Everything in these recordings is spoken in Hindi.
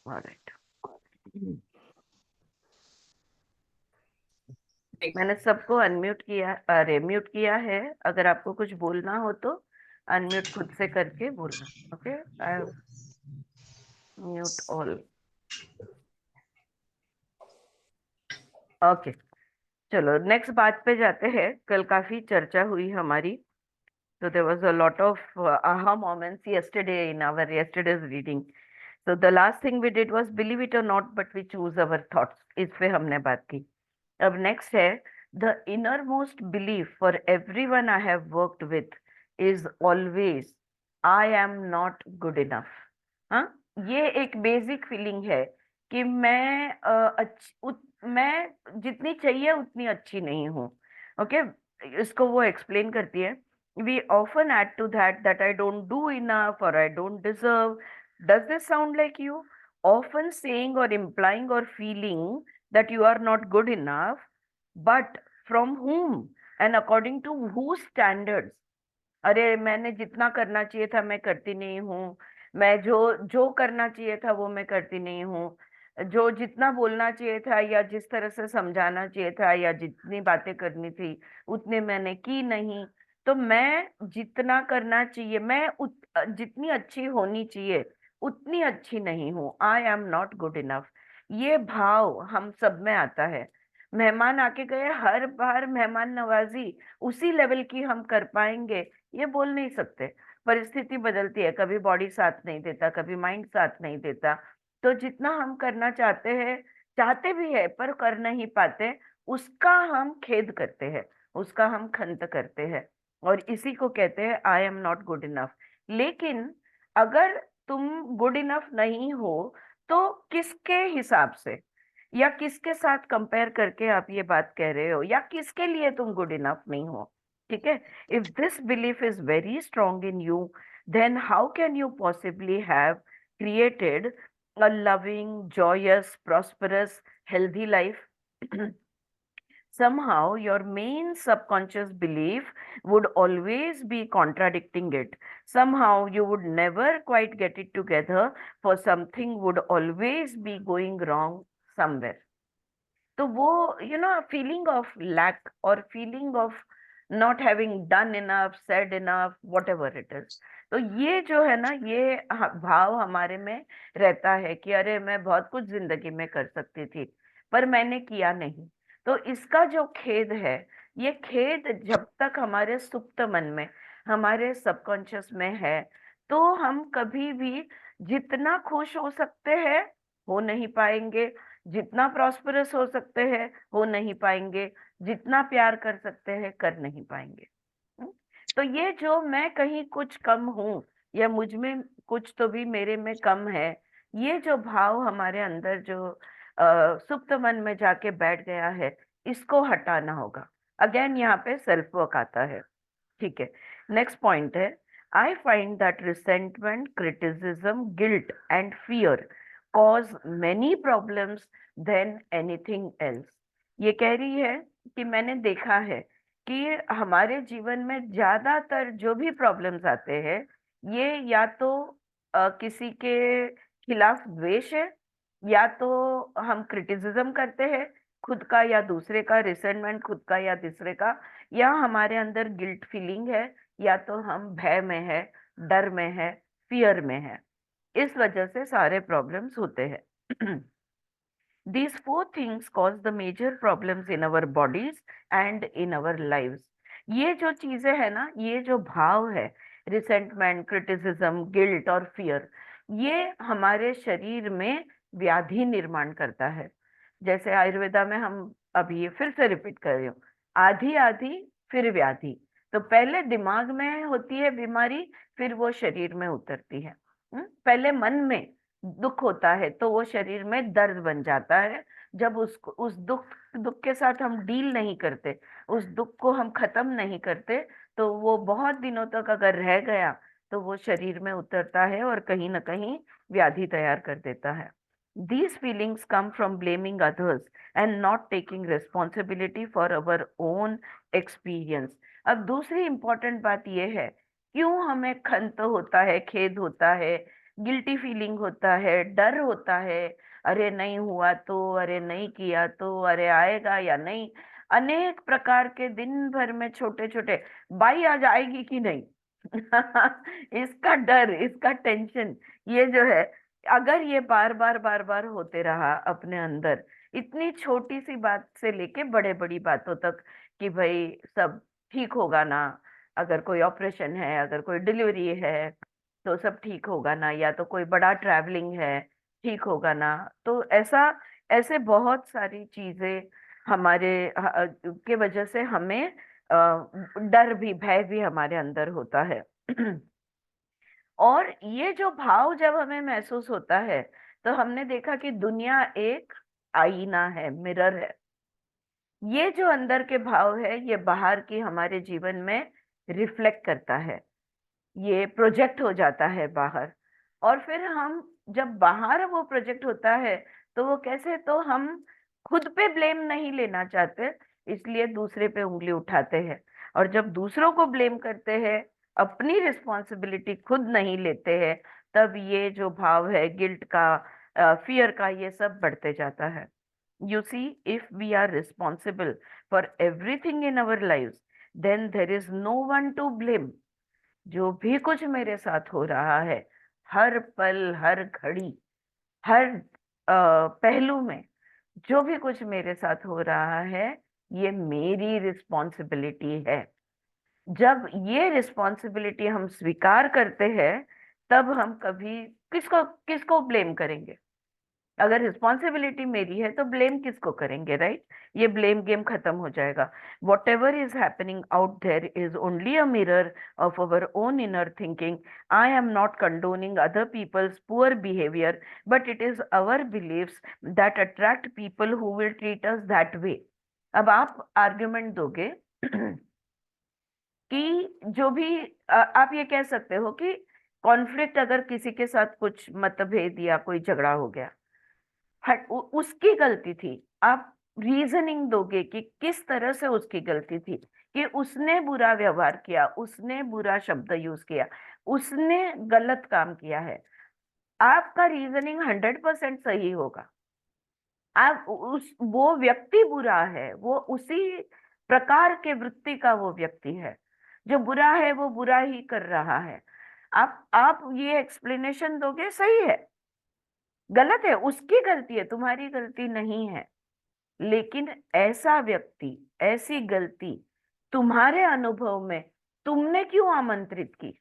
ऑलराइट। मैंने सबको अनम्यूट किया, अरे म्यूट किया है। अगर आपको कुछ बोलना हो तो अनम्यूट खुद से करके बोलना। ओके, आई म्यूट ऑल। ओके, चलो नेक्स्ट बात पे जाते हैं। कल काफी चर्चा हुई हमारी, so there was a lot of aha moments yesterday in our yesterday's reading. So the last thing we did was believe it or not, but we choose our thoughts. इस पे हमने बात की। अब नेक्स्ट है, the innermost belief for everyone I have worked with is always I am not good enough. हाँ, ये एक बेसिक फीलिंग है कि मैं मैं जितनी चाहिए उतनी अच्छी नहीं हूँ। ओके, इसको वो एक्सप्लेन करती है। We often add to that I don't do enough or I don't deserve. Does this sound like you? Often saying or implying or feeling that you are not good enough, but from whom and according to whose standards? अरे मैंने जितना करना चाहिए था मैं करती नहीं हूँ, मैं जो जो करना चाहिए था वो मैं करती नहीं हूँ, जो जितना बोलना चाहिए था या जिस तरह से समझाना चाहिए था या जितनी बातें करनी थी उतने मैंने की नहीं। तो मैं जितना करना चाहिए, मैं जितनी अच्छी होनी चाहिए उतनी अच्छी नहीं हूँ। आई एम नॉट गुड इनफ। ये भाव हम सब में आता है। मेहमान आके गए, हर बार मेहमान नवाजी उसी लेवल की हम कर पाएंगे ये बोल नहीं सकते। परिस्थिति बदलती है, कभी बॉडी साथ नहीं देता, कभी माइंड साथ नहीं देता। तो जितना हम करना चाहते हैं, चाहते भी है पर कर नहीं पाते, उसका हम खेद करते हैं, उसका हम खंत करते हैं, और इसी को कहते हैं आई एम नॉट गुड इनफ। लेकिन अगर तुम गुड इनफ नहीं हो तो किसके हिसाब से या किसके साथ कंपेयर करके आप ये बात कह रहे हो, या किसके लिए तुम गुड इनफ नहीं हो? ठीक है, if this belief is very strong in you, then how can you possibly have created a loving, joyous, prosperous, healthy life? Somehow your main subconscious belief would always be contradicting it. Somehow you would never quite get it together, for something would always be going wrong somewhere. तो वो फीलिंग ऑफ लैक और feeling of not having done enough, said enough, what ever it is, तो ये जो है ना, ये भाव हमारे में रहता है कि अरे मैं बहुत कुछ जिंदगी में कर सकती थी पर मैंने किया नहीं। तो इसका जो खेद है, ये खेद जब तक हमारे सुप्त मन में, हमारे सबकॉन्शियस में है, तो हम कभी भी जितना खुश हो सकते हैं हो नहीं पाएंगे, जितना प्रॉस्परस हो सकते हैं हो नहीं पाएंगे, जितना प्यार कर सकते हैं कर नहीं पाएंगे। हम्म? तो ये जो मैं कहीं कुछ कम हूं या मुझ में कुछ तो भी मेरे में कम है, ये जो भाव हमारे अंदर जो सुप्त मन में जाके बैठ गया है, इसको हटाना होगा। अगेन यहाँ पे सेल्फ वर्क आता है। ठीक है, नेक्स्ट पॉइंट है, आई find that resentment, criticism, guilt and fear cause many problems than anything else. ये कह रही है कि मैंने देखा है कि हमारे जीवन में ज्यादातर जो भी प्रॉब्लम्स आते हैं, ये या तो किसी के खिलाफ द्वेष है, या तो हम क्रिटिसिज्म करते हैं खुद का या दूसरे का, रिसेंटमेंट खुद का या दूसरे का, या हमारे अंदर गिल्ट फीलिंग है, या तो हम भय में है, डर में है, फियर में है। इस वजह से सारे प्रॉब्लम्स होते हैं। These four things cause the major problems in our bodies and in our lives. ये जो चीजें है ना, ये जो भाव है, रिसेंटमेंट, क्रिटिसिज्म, गिल्ट और फियर, ये हमारे शरीर में व्याधि निर्माण करता है। जैसे आयुर्वेदा में हम, अभी ये फिर से रिपीट कर रही हूँ, आधी आधी फिर व्याधि। तो पहले दिमाग में होती है बीमारी, फिर वो शरीर में उतरती है। पहले मन में दुख होता है तो वो शरीर में दर्द बन जाता है। जब उसको, उस दुख दुख के साथ हम डील नहीं करते, उस दुख को हम खत्म नहीं करते, तो वो बहुत दिनों तक अगर रह गया तो वो शरीर में उतरता है और कहीं ना कहीं व्याधि तैयार कर देता है। These feelings come from blaming others and not taking responsibility for our own experience. अब दूसरी इंपॉर्टेंट बात यह है, क्यों हमें खंत होता है, खेद होता है, गिल्टी फीलिंग होता है, डर होता है, अरे नहीं हुआ तो, अरे नहीं किया तो, अरे आएगा या नहीं, अनेक प्रकार के दिन भर में छोटे छोटे, बाई आज आएगी कि नहीं, इसका डर, इसका टेंशन, ये जो है, अगर ये बार बार होते रहा अपने अंदर, इतनी छोटी सी बात से लेके बड़े बड़ी बातों तक, कि भाई सब ठीक होगा ना, अगर कोई ऑपरेशन है, अगर कोई डिलीवरी है तो सब ठीक होगा ना, या तो कोई बड़ा ट्रैवलिंग है, ठीक होगा ना, तो ऐसा, ऐसे बहुत सारी चीजें हमारे के वजह से हमें डर भी, भय भी हमारे अंदर होता है। और ये जो भाव जब हमें महसूस होता है, तो हमने देखा कि दुनिया एक आईना है, मिरर है। ये जो अंदर के भाव है, ये बाहर की हमारे जीवन में रिफ्लेक्ट करता है, ये प्रोजेक्ट हो जाता है बाहर। और फिर हम, जब बाहर वो प्रोजेक्ट होता है, तो वो कैसे, तो हम खुद पे ब्लेम नहीं लेना चाहते, इसलिए दूसरे पे उंगली उठाते हैं। और जब दूसरों को ब्लेम करते हैं, अपनी रिस्पॉन्सिबिलिटी खुद नहीं लेते हैं, तब ये जो भाव है गिल्ट का, फियर का, ये सब बढ़ते जाता है। You see, if we are responsible for everything in our lives, then there is no one to blame. जो भी कुछ मेरे साथ हो रहा है, हर पल, हर घड़ी, हर पहलू में, जो भी कुछ मेरे साथ हो रहा है, ये मेरी रिस्पॉन्सिबिलिटी है। जब ये रिस्पॉन्सिबिलिटी हम स्वीकार करते हैं, तब हम कभी किसको किसको ब्लेम करेंगे? अगर रिस्पॉन्सिबिलिटी मेरी है तो ब्लेम किसको करेंगे, राइट? ये ब्लेम गेम खत्म हो जाएगा। Whatever is happening out there is only a mirror of our own inner thinking. I am not condoning other people's poor behaviour, but it is our beliefs that attract people who will treat us that way. अब आप आर्ग्यूमेंट दोगे कि जो भी आप ये कह सकते हो कि कॉन्फ्लिक्ट, अगर किसी के साथ कुछ मतभेद या कोई झगड़ा हो गया, उसकी गलती थी, आप रीजनिंग दोगे कि किस तरह से उसकी गलती थी, कि उसने बुरा व्यवहार किया, उसने बुरा शब्द यूज किया, उसने गलत काम किया है, आपका रीजनिंग 100% सही होगा। आप उस वो व्यक्ति बुरा है, वो उसी प्रकार के वृत्ति का वो व्यक्ति है, जो बुरा है वो बुरा ही कर रहा है। आप ये एक्सप्लेनेशन दोगे, सही है, गलत है, उसकी गलती है, तुम्हारी गलती नहीं है। लेकिन ऐसा व्यक्ति, ऐसी गलती तुम्हारे अनुभव में तुमने क्यों आमंत्रित की?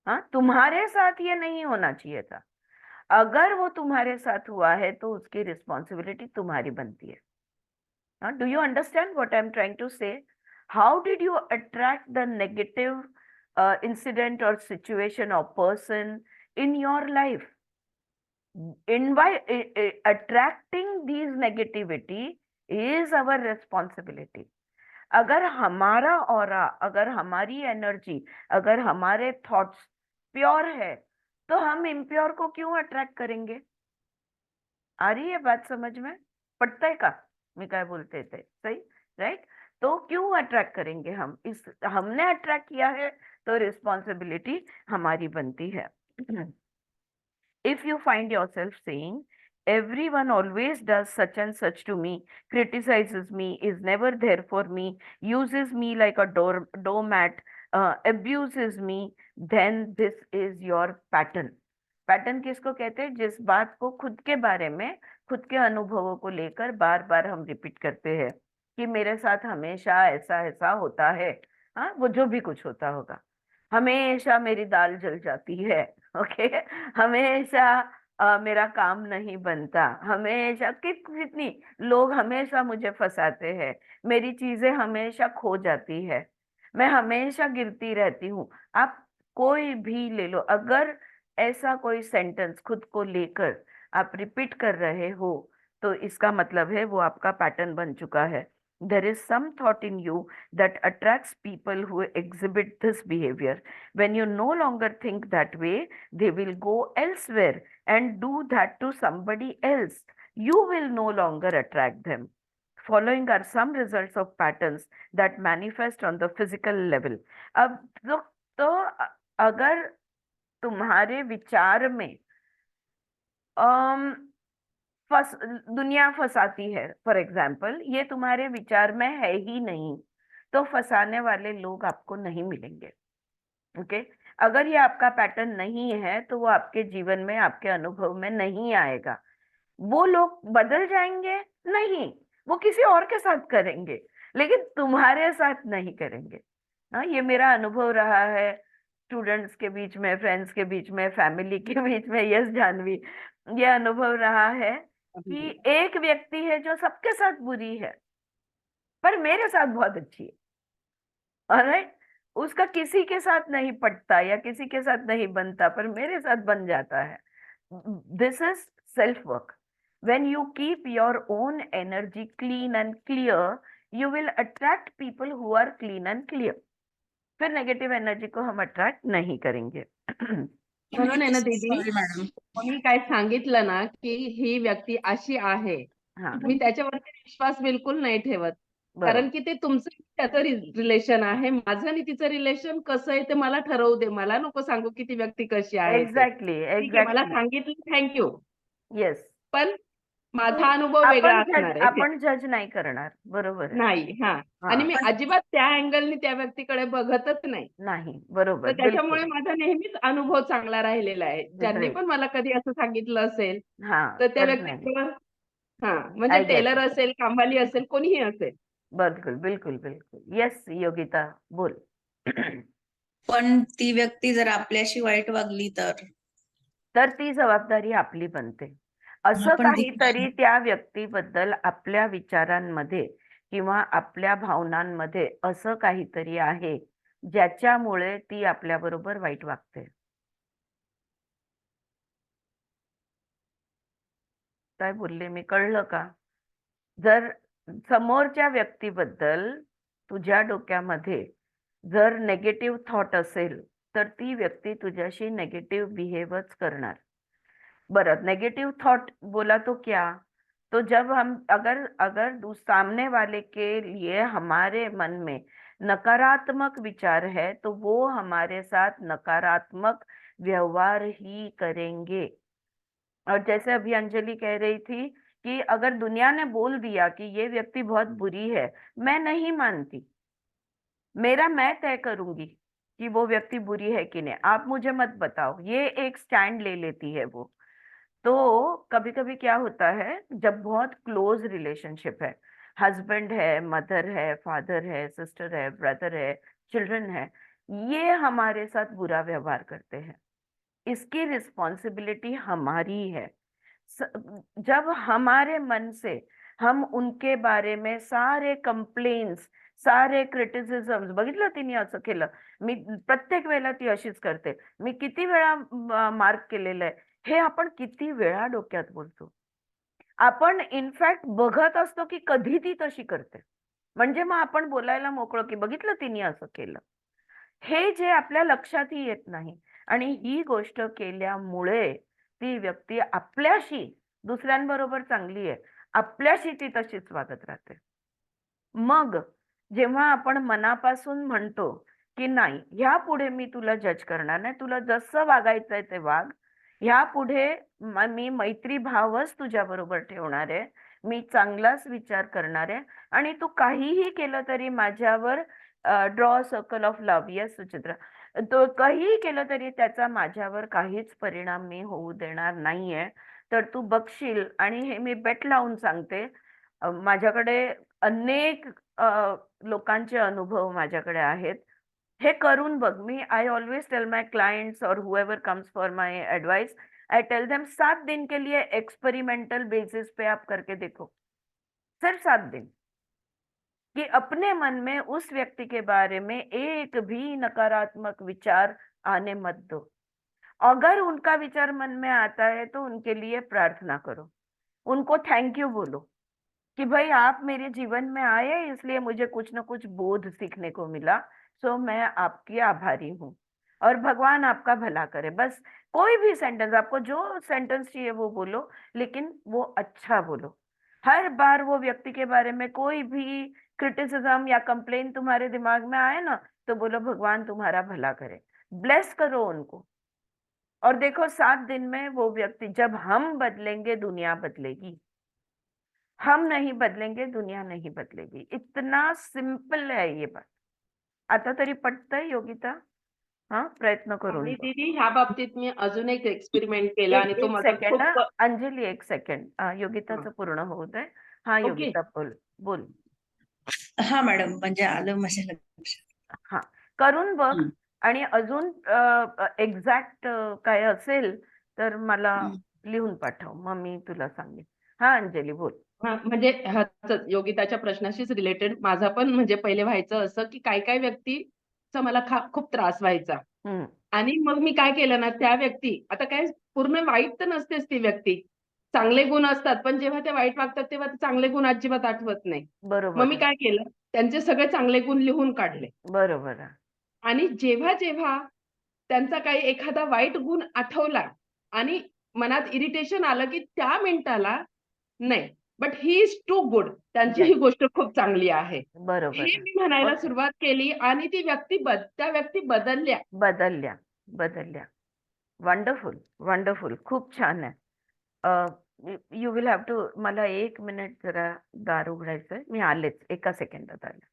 हाँ, तुम्हारे साथ ये नहीं होना चाहिए था। अगर वो तुम्हारे साथ हुआ है तो उसकी रिस्पॉन्सिबिलिटी तुम्हारी बनती है। हाँ, do you understand what I am trying to say? How did you attract the negative incident और सिचुएशन और person in your life? Attracting these negativity is our responsibility. अगर हमारा ऑरा, अगर हमारी एनर्जी, अगर हमारे थॉट्स प्योर है, तो हम इम्प्योर को क्यों अट्रैक्ट करेंगे? आ रही है बात समझ में? पटता है का? मैं क्या बोलते थे, सही, राइट? तो क्यों अट्रैक्ट करेंगे हम? इस हमने अट्रैक्ट किया है, तो रिस्पॉन्सिबिलिटी हमारी बनती है। If you find yourself saying, everyone always does such and such to me, criticizes me, is never there for me, uses me like a doormat, abuses me, then this is your pattern. Pattern किसको कहते हैं? जिस बात को खुद के बारे में, खुद के अनुभवों को लेकर बार बार हम रिपीट करते हैं कि मेरे साथ हमेशा ऐसा ऐसा होता है। हाँ, वो जो भी कुछ होता होगा, हमेशा मेरी दाल जल जाती है, ओके, हमेशा मेरा काम नहीं बनता, हमेशा कितनी लोग हमेशा मुझे फंसाते हैं, मेरी चीजें हमेशा खो जाती है, मैं हमेशा गिरती रहती हूँ। आप कोई भी ले लो, अगर ऐसा कोई सेंटेंस खुद को लेकर आप रिपीट कर रहे हो, तो इसका मतलब है वो आपका पैटर्न बन चुका है। There is some thought in you that attracts people who exhibit this behavior. When you no longer think that way, they will go elsewhere and do that to somebody else. You will no longer attract them. Following are some results of patterns that manifest on the physical level. अब तो अगर तुम्हारे विचार में अम दुनिया फंसाती है, फॉर एग्जाम्पल ये तुम्हारे विचार में है ही नहीं, तो फंसाने वाले लोग आपको नहीं मिलेंगे। ओके, अगर ये आपका पैटर्न नहीं है तो वो आपके जीवन में, आपके अनुभव में नहीं आएगा। वो लोग बदल जाएंगे? नहीं, वो किसी और के साथ करेंगे, लेकिन तुम्हारे साथ नहीं करेंगे। हाँ, ये मेरा अनुभव रहा है, स्टूडेंट्स के बीच में, फ्रेंड्स के बीच में, फैमिली के बीच में। यस जानवी, ये अनुभव रहा है कि अभी एक व्यक्ति है जो सबके साथ बुरी है पर मेरे साथ बहुत अच्छी है। ऑलराइट, उसका किसी के साथ नहीं पटता या किसी के साथ नहीं बनता, पर मेरे साथ बन जाता है। This is self work. when you keep your own energy clean and clear, you will attract people who are clean and clear. फिर नेगेटिव एनर्जी को हम अट्रैक्ट नहीं करेंगे। म्हणून आहे ना दीदी, सॉरी मॅडम. कोणी काय सांगितलं ना की ही व्यक्ती अशी आहे, हाँ, मी त्याच्यावरती विश्वास बिलकुल नाही ठेवत. बरोबर, कारण की ते तुमचं त्याचं रिलेशन आहे, माझं आणि तिचं रिलेशन कसं आहे ते मला ठरवू दे. मला नको सांगू की ती व्यक्ती कशी आहे ते. एक्झॅक्टली ठीक आहे, मला एक्झॅक्टली, सांगितलं थँक्यू. येस। पण माझा अनुभव वेगळा असणार आहे. आपण जज नाही करणार, बरोबर आहे। नाही, हां. आणि हा, मी अजिबात त्या अँगलनी त्या व्यक्तीकडे बघतच नाही. नाही, तर बरोबर, त्याच्यामुळे बिलकुल, माझा नेहमीच अनुभव चांगला राहिलेला आहे. ज्यांनी ग्रेट। पण मला कधी असं सांगितलं असेल, हा, तर त्या तर नाही, व्यक्तीकडं हां, म्हणजे आय गेट टेलर इट, असेल, कामवाली असेल, कोणीही असेल. बिल्कुल बिल्कुल बिल्कुल। यस योगिता, बोल। पण ती व्यक्ती जर आपल्याशी वाईट वागली तर तर ती जबाबदारी आपली बनते। असं आपण काहीतरी त्या व्यक्तीबद्दल आपल्या विचारांमध्ये किंवा आपल्या भावनांमध्ये असं काहीतरी आहे ज्याच्यामुळे ती आपल्या बरोबर वाईट वागते। काय बोलले मी, कळलं का? जर समोरच्या व्यक्तीबद्दल तुझ्या डोक्यामध्ये जर नेगेटिव्ह थॉट असेल तर ती व्यक्ती तुझ्याशी नेगेटिव्ह बिहेवच करणार। बरं, नेगेटिव थॉट बोला तो क्या? तो जब हम अगर अगर सामने वाले के लिए हमारे मन में नकारात्मक विचार है तो वो हमारे साथ नकारात्मक व्यवहार ही करेंगे। और जैसे अभी अंजलि कह रही थी कि अगर दुनिया ने बोल दिया कि ये व्यक्ति बहुत बुरी है, मैं नहीं मानती, मेरा मैं तय करूंगी कि वो व्यक्ति बुरी है कि नहीं, आप मुझे मत बताओ, ये एक स्टैंड ले लेती है वो। तो कभी कभी क्या होता है, जब बहुत क्लोज रिलेशनशिप है, हस्बैंड है, मदर है, फादर है, सिस्टर है, ब्रदर है, चिल्ड्रन है, ये हमारे साथ बुरा व्यवहार करते हैं, इसकी रिस्पॉन्सिबिलिटी हमारी है। जब हमारे मन से हम उनके बारे में सारे कंप्लेन्स, सारे क्रिटिसिझम्स, बघितलं तिने असं केलं, मी प्रत्येक वेळेला ती अशीच करते, मी किती वेळा मार्क केलेलं आहे, हे आपण किती वेळा डोक्यात बोलतो। आपण इनफॅक्ट बघत असतो की कधी ती तशी करते, म्हणजे मग आपण बोलायला मोकळं की बघितलं तिने असं केलं। हे जे आपल्या लक्षातही येत नाही, आणि ही गोष्ट केल्यामुळे ती व्यक्ती आपल्याशी, दुसऱ्यांबरोबर चांगली आहे, आपल्याशी ती तशीच वागत राहते। मग जेव्हा आपण मनापासून म्हणतो की नाही, ह्यापुढे मी तुला जज करणार नाही, तुला जसं वागायचंय ते वाग, ह्यापुढे मी मैत्री भावच तुझ्या बरोबर ठेवणार आहे, मी चांगलाच विचार करणार आहे, आणि तू काहीही केलं तरी माझ्यावर draw circle of love, yes Suchitra, तो काहीही केलं तरी त्याचा माझ्यावर काहीच परिणाम मी होऊ देणार नाहीये। तर तू बघशील, आणि हे मी बेट लावून सांगते, माझ्याकडे अनेक लोकांचे अनुभव माझ्याकडे आहेत, हे करून बघ। मी I always tell my clients और whoever comes for my advice, I tell them 7 दिन के लिए एक्सपेरिमेंटल बेसिस पे आप करके देखो, सिर्फ 7 दिन, कि अपने मन में उस व्यक्ति के बारे में एक भी नकारात्मक विचार आने मत दो। अगर उनका विचार मन में आता है तो उनके लिए प्रार्थना करो, उनको थैंक यू बोलो कि भाई आप मेरे जीवन में आए, इसलिए मुझे कुछ ना कुछ बोध सीखने को मिला, सो मैं आपकी आभारी हूँ, और भगवान आपका भला करे। बस कोई भी सेंटेंस, आपको जो सेंटेंस चाहिए वो बोलो, लेकिन वो अच्छा बोलो। हर बार वो व्यक्ति के बारे में कोई भी क्रिटिसिज्म या कंप्लेन तुम्हारे दिमाग में आए ना, तो बोलो भगवान तुम्हारा भला करे, ब्लेस करो उनको। और देखो 7 दिन में वो व्यक्ति, जब हम बदलेंगे दुनिया बदलेगी, हम नहीं बदलेंगे दुनिया नहीं बदलेगी। इतना सिंपल है ये बात। आता तरी पटतंय योगिता? हा, प्रयत्न करून आणि बघ. दीदी ह्या बाबतीत मी अजून एक एक्सपेरिमेंट केला एक आणि तो एक माझा सेकंड, खूप अंजली, एक सेकंड. योगिताचं पूर्ण होऊ दे. हा ओके. योगिता, बोल बोल. हा मॅडम, म्हणजे आलं माझ्या लक्षात. हा, करून बघ. हम्म. आणि अजून एक्झॅक्ट काय असेल तर मला लिहून पाठव, मग मी तुला सांगेन. हा अंजली, बोल. हा, म्हणजे ह्याच योगिताच्या प्रश्नाशीच रिलेटेड माझा पण म्हणजे पहिले व्हायचं असं की काय काय व्यक्तीचा मला खूप त्रास व्हायचा. हम्म. आणि मग मी काय केलं ना, त्या व्यक्ती आता काय पूर्ण वाईट तर नसतेच ती व्यक्ती, चांगले गुण असतात, पण जेव्हा ते वाईट वागतात तेव्हा ते चांगले गुण अजिबात आठवत नाही. मग बरोबर मी आहे. काय केलं, त्यांचे सगळे चांगले गुण लिहून काढले. बरोबर आहे. आणि जेव्हा जेव्हा त्यांचा काही एखादा वाईट गुण आठवला आणि मनात इरिटेशन आलं की त्या मिनिटाला नाही, but he is too good, त्यांची ही Yes. गोष्ट खूप चांगली आहे, बरोबर हे आहे. मी म्हणायला Okay. सुरुवात केली आणि ती व्यक्ती त्या व्यक्ती बदलल्या. बदलल्या बदलल्या. वंडरफुल वंडरफुल, खूप छान आहे. यू विल हॅव टू, मला 1 मिनिट जरा दार उघडायचंय, मी आलेच, एका सेकंदात आले.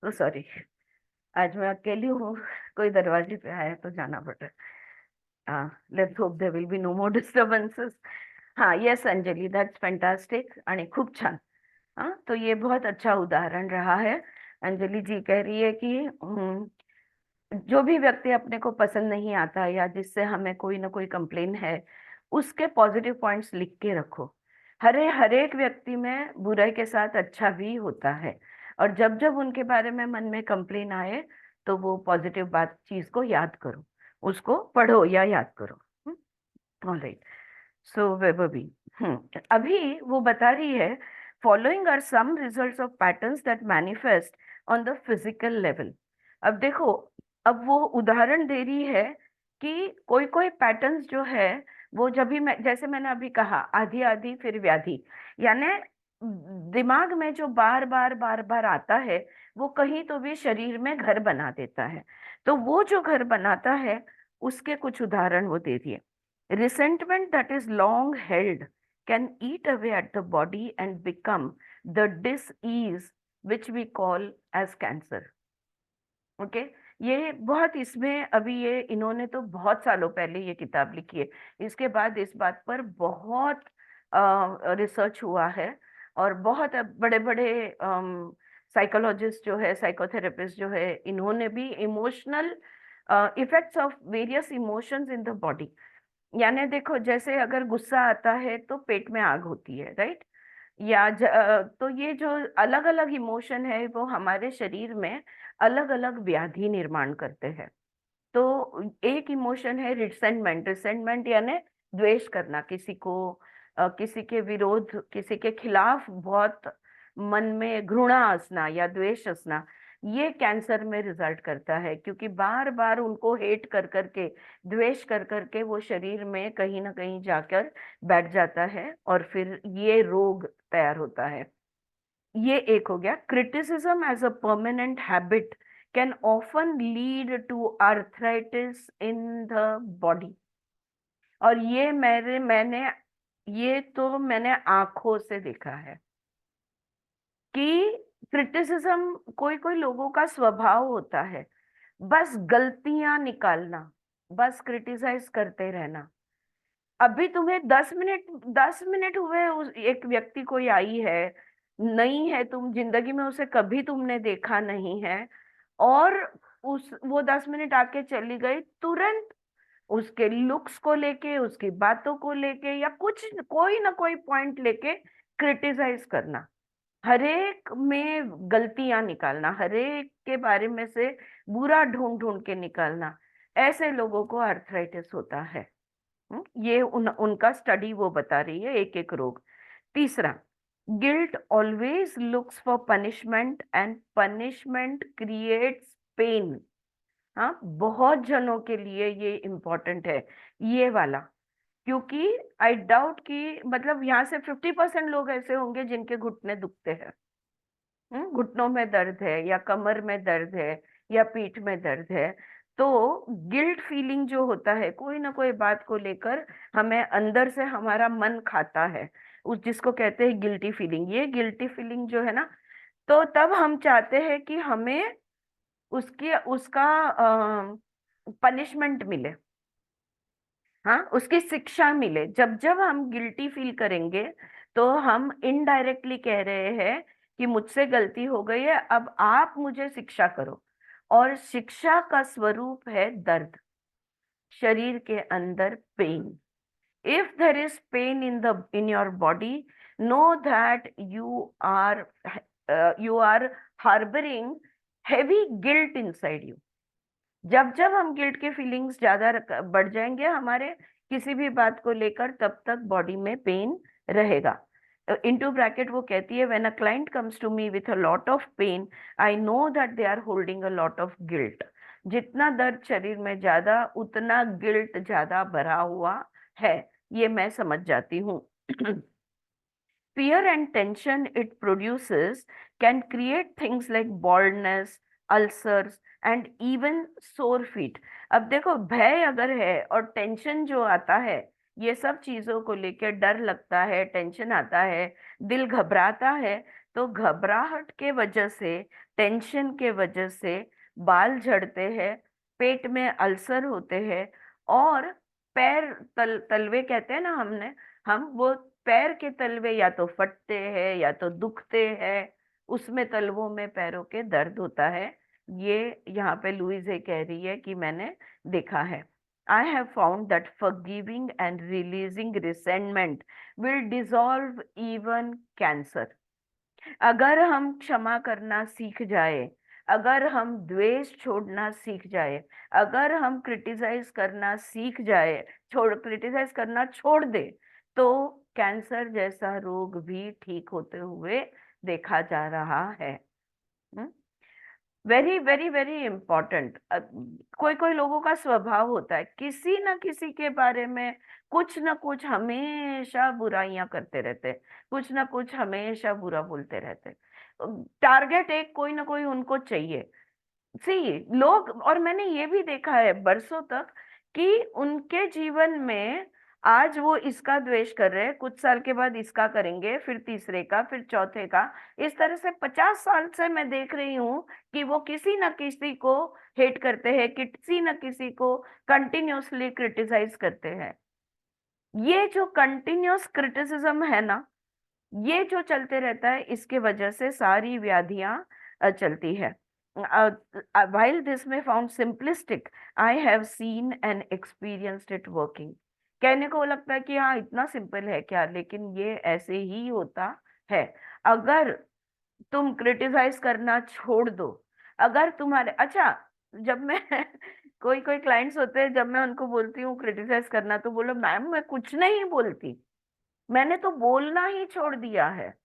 तो सॉरी, आज मैं अकेली हूँ, कोई दरवाजे पे आया तो जाना पड़ रहा है. Let's hope there will be no more disturbances. हाँ, यस अंजलि, दैट्स फैंटास्टिक आणि खूप छान. हाँ, तो ये बहुत अच्छा उदाहरण रहा है. अंजलि जी कह रही है कि जो भी व्यक्ति अपने को पसंद नहीं आता या जिससे हमें कोई ना कोई कंप्लेन है, उसके पॉजिटिव पॉइंट्स लिख के रखो. हर एक व्यक्ति में बुराई के साथ अच्छा भी होता है, और जब जब उनके बारे में मन में कंप्लेन आए तो वो पॉजिटिव बात चीज को याद करो, उसको पढ़ो या याद करो. ऑलराइट. सो वैभवी, अभी वो बता रही है, following are some results of patterns that manifest on the physical level. अब देखो, अब वो उदाहरण दे रही है कि कोई कोई पैटर्न्स जो है वो, जब भी मैं, जैसे मैंने अभी कहा, आधी आधी फिर व्याधि, यानी दिमाग में जो बार बार आता है वो कहीं तो भी शरीर में घर बना देता है. तो वो जो घर बनाता है उसके कुछ उदाहरण वो दे दिए. Resentment that is long held can eat away at the body and become the dis-ease which we call as cancer. Okay? ये बहुत, इसमें अभी ये इन्होंने तो बहुत सालों पहले ये किताब लिखी है, इसके बाद इस बात पर बहुत रिसर्च हुआ है, और बहुत बड़े बड़े साइकोलॉजिस्ट जो है, साइकोथेरेपिस्ट जो है, इन्होंने भी emotional effects of various emotions in the body, यानी देखो, जैसे अगर गुस्सा आता है तो पेट में आग होती है, राइट? या तो ये जो अलग अलग इमोशन है वो हमारे शरीर में अलग अलग व्याधि निर्माण करते हैं. तो एक इमोशन है रिसेंटमेंट. रिसेंटमेंट यानी द्वेष करना, किसी को, किसी के विरोध, किसी के खिलाफ बहुत मन में घृणा असना या द्वेष असना, ये कैंसर में रिजल्ट करता है, क्योंकि बार बार उनको हेट कर करके, द्वेष कर करके वो शरीर में कहीं ना कहीं जाकर बैठ जाता है, और फिर ये रोग तैयार होता है. ये एक हो गया. Criticism as a permanent habit can often lead to arthritis in the body. और ये मैंने आंखों से देखा है कि क्रिटिसिज्म कोई कोई लोगों का स्वभाव होता है, बस गलतियां निकालना, बस क्रिटिसाइज करते रहना। अभी तुम्हें 10 मिनट हुए, एक व्यक्ति कोई आई है, नई है, तुम जिंदगी में उसे कभी तुमने देखा नहीं है, और वो 10 मिनट आके चली गई, तुरंत उसके लुक्स को लेके, उसकी बातों को लेके, या कुछ कोई ना कोई पॉइंट लेके क्रिटिसाइज करना, हरेक में गलतियां निकालना, हरेक के बारे में से बुरा ढूंढ ढूंढ के निकालना, ऐसे लोगों को आर्थराइटिस होता है। ये उनका स्टडी वो बता रही है, एक एक रोग। तीसरा, guilt always looks for punishment and punishment creates pain. हाँ, बहुत जनों के लिए ये इम्पोर्टेंट है, ये वाला, क्योंकि आई डाउट कि मतलब यहाँ से 50% लोग ऐसे होंगे जिनके घुटने दुखते हैं, घुटनों में दर्द है, या कमर में दर्द है, या पीठ में दर्द है। तो गिल्ट फीलिंग जो होता है, कोई ना कोई बात को लेकर हमें अंदर से हमारा मन खाता है, उस जिसको कहते हैं गिल्टी फीलिंग। ये गिल्टी फीलिंग जो है ना, तो तब हम चाहते हैं कि हमें उसका पनिशमेंट मिले, हाँ, उसकी शिक्षा मिले। जब जब हम गिल्टी फील करेंगे तो हम इनडायरेक्टली कह रहे हैं कि मुझसे गलती हो गई है, अब आप मुझे शिक्षा करो। और शिक्षा का स्वरूप है दर्द, शरीर के अंदर pain. If there is pain in your body, know that you are harbouring heavy guilt inside you. जब जब हम गिल्ट के फीलिंग्स ज्यादा बढ़ जाएंगे हमारे किसी भी बात को लेकर, तब तक बॉडी में पेन रहेगा। इनटू ब्रैकेट वो कहती है, when a client comes to me with a lot of pain, I know that they are holding a lot of guilt. जितना दर्द शरीर में ज्यादा, उतना गिल्ट ज्यादा भरा हुआ है, ये मैं समझ जाती हूँ। Fear and tension it produces can create things like baldness, ulcers and even sore feet. अब देखो, भय अगर है और टेंशन जो आता है, ये सब चीजों को लेकर डर लगता है, टेंशन आता है, दिल घबराता है, तो घबराहट के वजह से, टेंशन के वजह से बाल झड़ते हैं, पेट में अल्सर होते हैं, और पैर तलवे कहते हैं ना, हम वो पैर के तलवे या तो फटते हैं या तो दुखते हैं, उसमें तलवों में पैरों के दर्द होता है। ये यहाँ पे लुइसे कह रही है कि मैंने देखा है। I have found that forgiving and releasing resentment will dissolve even cancer. अगर हम क्षमा करना सीख जाए, अगर हम द्वेष छोड़ना सीख जाए, अगर हम क्रिटिसाइज करना सीख जाए, क्रिटिसाइज करना छोड़ दे, तो कैंसर जैसा रोग भी ठीक होते हुए देखा जा रहा है। Very very very important. कोई कोई लोगों का स्वभाव होता है, किसी न किसी के बारे में कुछ न कुछ हमेशा बुराइयां करते रहते, कुछ न कुछ हमेशा बुरा बोलते रहते। टारगेट एक कोई ना कोई उनको चाहिए। सी लोग, और मैंने ये भी देखा है बरसों तक, कि उनके जीवन में आज वो इसका द्वेष कर रहे हैं, कुछ साल के बाद इसका करेंगे, फिर तीसरे का, फिर चौथे का। इस तरह से 50 साल से मैं देख रही हूँ कि वो किसी न किसी को हेट करते हैं, किसी न किसी को कंटिन्यूअसली क्रिटिसाइज करते हैं। ये जो कंटिन्यूअस क्रिटिसिज्म है ना, ये जो चलते रहता है, इसके वजह से सारी व्याधियां चलती है। While this may sound simplistic, I have seen and experienced it working. कहने को लगता है कि हाँ इतना सिंपल है क्या, लेकिन ये ऐसे ही होता है। अगर तुम क्रिटिसाइज करना छोड़ दो, अगर तुम्हारे, अच्छा, जब मैं कोई कोई क्लाइंट्स होते हैं, जब मैं उनको बोलती हूँ क्रिटिसाइज करना, तो बोलो मैम मैं कुछ नहीं बोलती, मैंने तो बोलना ही छोड़ दिया है।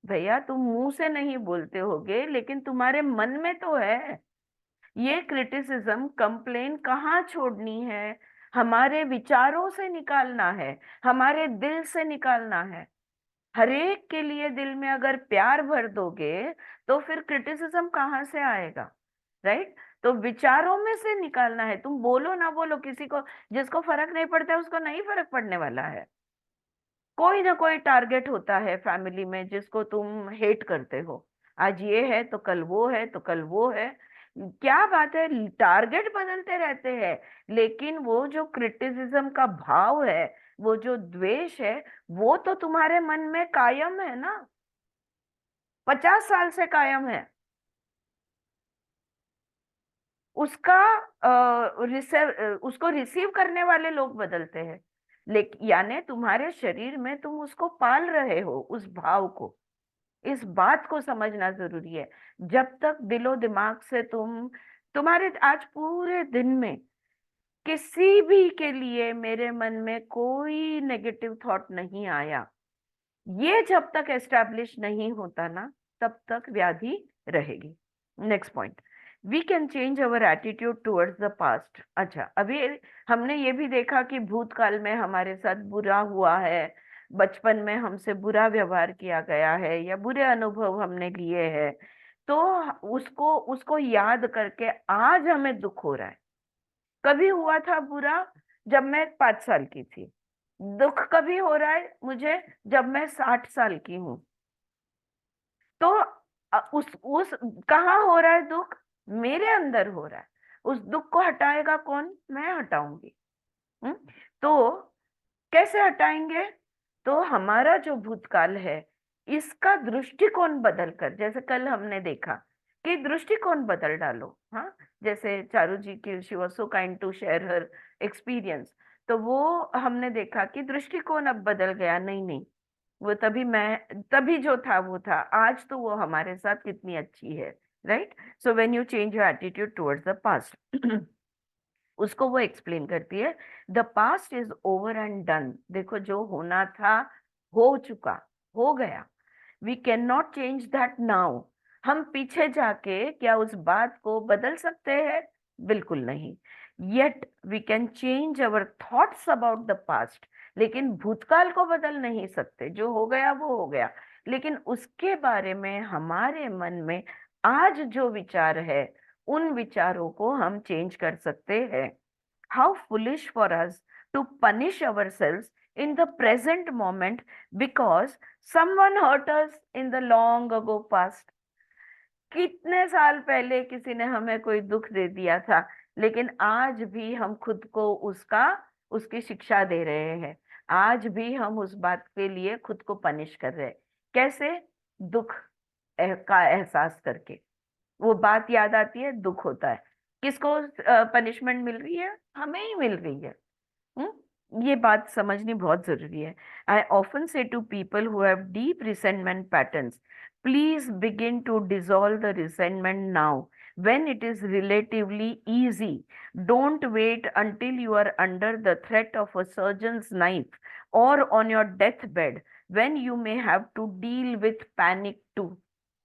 भैया, तुम मुंह से नहीं बोलते होगे, लेकिन तुम्हारे मन में तो है। ये क्रिटिसिज्म, कंप्लेन कहाँ छोड़नी है? हमारे विचारों से निकालना है, हमारे दिल से निकालना है। हरेक के लिए दिल में अगर प्यार भर दोगे, तो फिर क्रिटिसिज्म कहाँ से आएगा? राइट? तो विचारों में से निकालना है। तुम बोलो ना बोलो, किसी को जिसको फर्क नहीं पड़ता है उसको नहीं फर्क पड़ने वाला है। कोई ना कोई टारगेट होता है फैमिली में जिसको तुम हेट करते हो। आज ये है तो कल वो है, तो कल वो है। क्या बात है, टारगेट बदलते रहते हैं, लेकिन वो जो क्रिटिसिज्म का भाव है, वो जो द्वेष है, वो तो तुम्हारे मन में कायम है ना, 50 साल से कायम है। उसका उसको रिसीव करने वाले लोग बदलते हैं, लेकिन यानी तुम्हारे शरीर में तुम उसको पाल रहे हो, उस भाव को। इस बात को समझना जरूरी है। जब तक दिलो दिमाग से तुम्हारे आज पूरे दिन में किसी भी के लिए मेरे मन में कोई नेगेटिव थॉट नहीं आया, ये जब तक एस्टैब्लिश नहीं होता ना, तब तक व्याधि रहेगी। Next point, we can change our attitude towards the past. अच्छा, अभी हमने ये भी देखा कि भूतकाल में हमारे साथ बुरा हुआ है, बचपन में हमसे बुरा व्यवहार किया गया है, या बुरे अनुभव हमने लिए हैं, तो उसको उसको याद करके आज हमें दुख हो रहा है। कभी हुआ था बुरा जब मैं 5 साल की थी, दुख कभी हो रहा है मुझे जब मैं 60 साल की हूँ। तो उस कहाँ हो रहा है दुख? मेरे अंदर हो रहा है। उस दुख को हटाएगा कौन? मैं हटाऊंगी। हम्म? तो कैसे हटाएंगे? तो हमारा जो भूतकाल है, इसका दृष्टिकोण बदल कर, जैसे कल हमने देखा कि दृष्टिकोण बदल डालो। हाँ, जैसे चारू जी की, she was so kind to share her experience, तो वो हमने देखा कि दृष्टिकोण अब बदल गया। नहीं नहीं, वो तभी जो था वो था, आज तो वो हमारे साथ कितनी अच्छी है। Right? So when you change your attitude towards the past, उसको वो एक्सप्लेन करती है, the past is over and done. देखो, जो होना था हो चुका, हो गया। We can not change that now. हम पीछे जाके क्या उस बात को बदल सकते हैं? बिल्कुल नहीं। Yet we can change our thoughts about the past. लेकिन भूतकाल को बदल नहीं सकते, जो हो गया वो हो गया। लेकिन उसके बारे में हमारे मन में आज जो विचार है, उन विचारों को हम चेंज कर सकते हैं। How foolish for us to punish ourselves in the present moment because someone hurt us in the long ago past. कितने साल पहले किसी ने हमें कोई दुख दे दिया था, लेकिन आज भी हम खुद को उसकी शिक्षा दे रहे हैं। आज भी हम उस बात के लिए खुद को पनिश कर रहे हैं। कैसे? दुख का एहसास करके। वो बात याद आती है, दुख होता है। किसको पनिशमेंट मिल रही है? हमें ही मिल रही है। ये बात समझनी बहुत जरूरी है। I often say to people who have deep resentment patterns, please begin to dissolve the resentment now when it is relatively easy. Don't wait until you are under the threat of a surgeon's knife or on your deathbed when you may have to deal with panic too.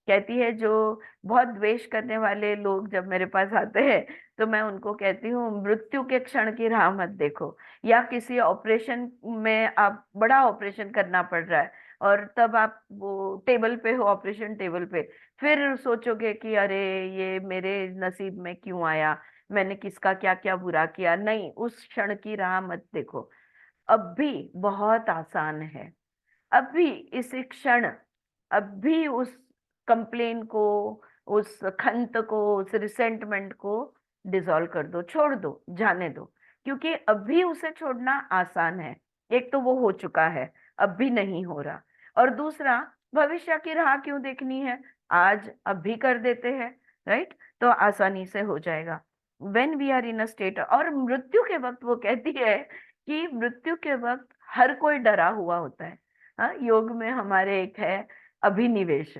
कहती है, जो बहुत द्वेष करने वाले लोग जब मेरे पास आते हैं, तो मैं उनको कहती हूँ, मृत्यु के क्षण की राह मत देखो। या किसी ऑपरेशन में, आप बड़ा ऑपरेशन करना पड़ रहा है और तब आप वो टेबल पे हो, ऑपरेशन टेबल पे, फिर सोचोगे कि अरे ये मेरे नसीब में क्यों आया, मैंने किसका क्या क्या बुरा किया। नहीं, उस क्षण की राह मत देखो। अब भी बहुत आसान है, अभी इस क्षण, अभी उस कंप्लेन को, उस खंत को, उस रिसेंटमेंट को डिसॉल्व कर दो, छोड़ दो, जाने दो। क्योंकि अभी उसे छोड़ना आसान है। एक तो वो हो चुका है, अब भी नहीं हो रहा। और दूसरा, भविष्य की राह क्यों देखनी है, आज अभी कर देते हैं। राइट? तो आसानी से हो जाएगा। When we are in a state, और मृत्यु के वक्त वो कहती है कि मृत्यु के वक्त हर कोई डरा हुआ होता है। हाँ, योग में हमारे एक है अभिनिवेश,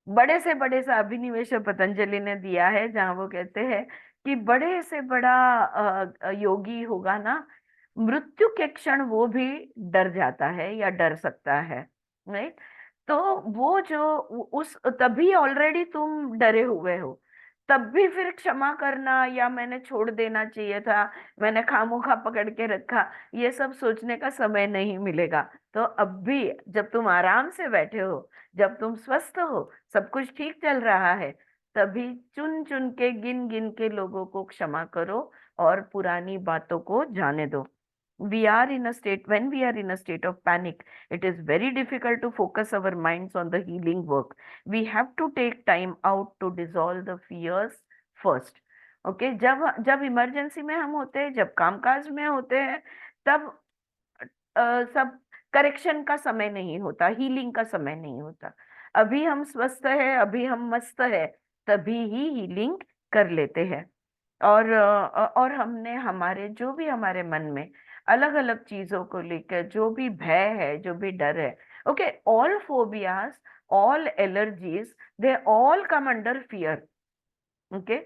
बड़े से बड़े सा अभिनिवेश पतंजलि ने दिया है, जहां वो कहते हैं कि बड़े से बड़ा योगी होगा ना, मृत्यु के क्षण वो भी डर जाता है या डर सकता है। राइट? तो वो जो उस तभी ऑलरेडी तुम डरे हुए हो, तब भी फिर क्षमा करना या मैंने छोड़ देना चाहिए था, मैंने खामोखा पकड़ के रखा, ये सब सोचने का समय नहीं मिलेगा। तो अब भी जब तुम आराम से बैठे हो, जब तुम स्वस्थ हो, सब कुछ ठीक चल रहा है, तभी चुन चुन के गिन गिन के लोगों को क्षमा करो और पुरानी बातों को जाने दो. When we are in a state of panic, it is very difficult to focus our minds on the healing work. We have to take time out to dissolve the fears first. Okay, जब इमरजेंसी में हम होते हैं, जब कामकाज में होते हैं, तब सब करेक्शन का समय नहीं होता, हीलिंग का समय नहीं होता. अभी हम स्वस्थ है, अभी हम मस्त है, तभी ही हीलिंग कर लेते हैं. और हमने हमारे जो भी हमारे मन में अलग अलग चीजों को लेकर जो भी भय है, जो भी डर है, okay, all phobias, all allergies, they all come under fear. Okay,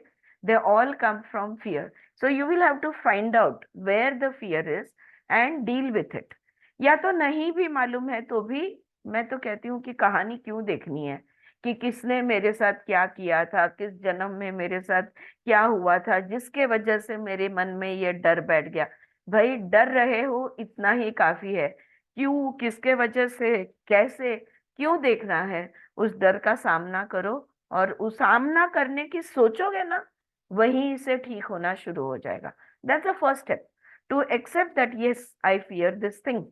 they all come from fear. So you will have to find out where the fear is and deal with it. या तो नहीं भी मालूम है तो भी मैं तो कहती हूँ कि कहानी क्यों देखनी है, कि किसने मेरे साथ क्या किया था, किस जन्म में मेरे साथ क्या हुआ था जिसके वजह से मेरे मन में ये डर बैठ गया. भाई डर रहे हो इतना ही काफी है. क्यों, किसके वजह से, कैसे, क्यों देखना है. उस डर का सामना करो और उस सामना करने की सोचोगे ना, वहीं से ठीक होना शुरू हो जाएगा. That's the first step, to accept that yes I fear this thing,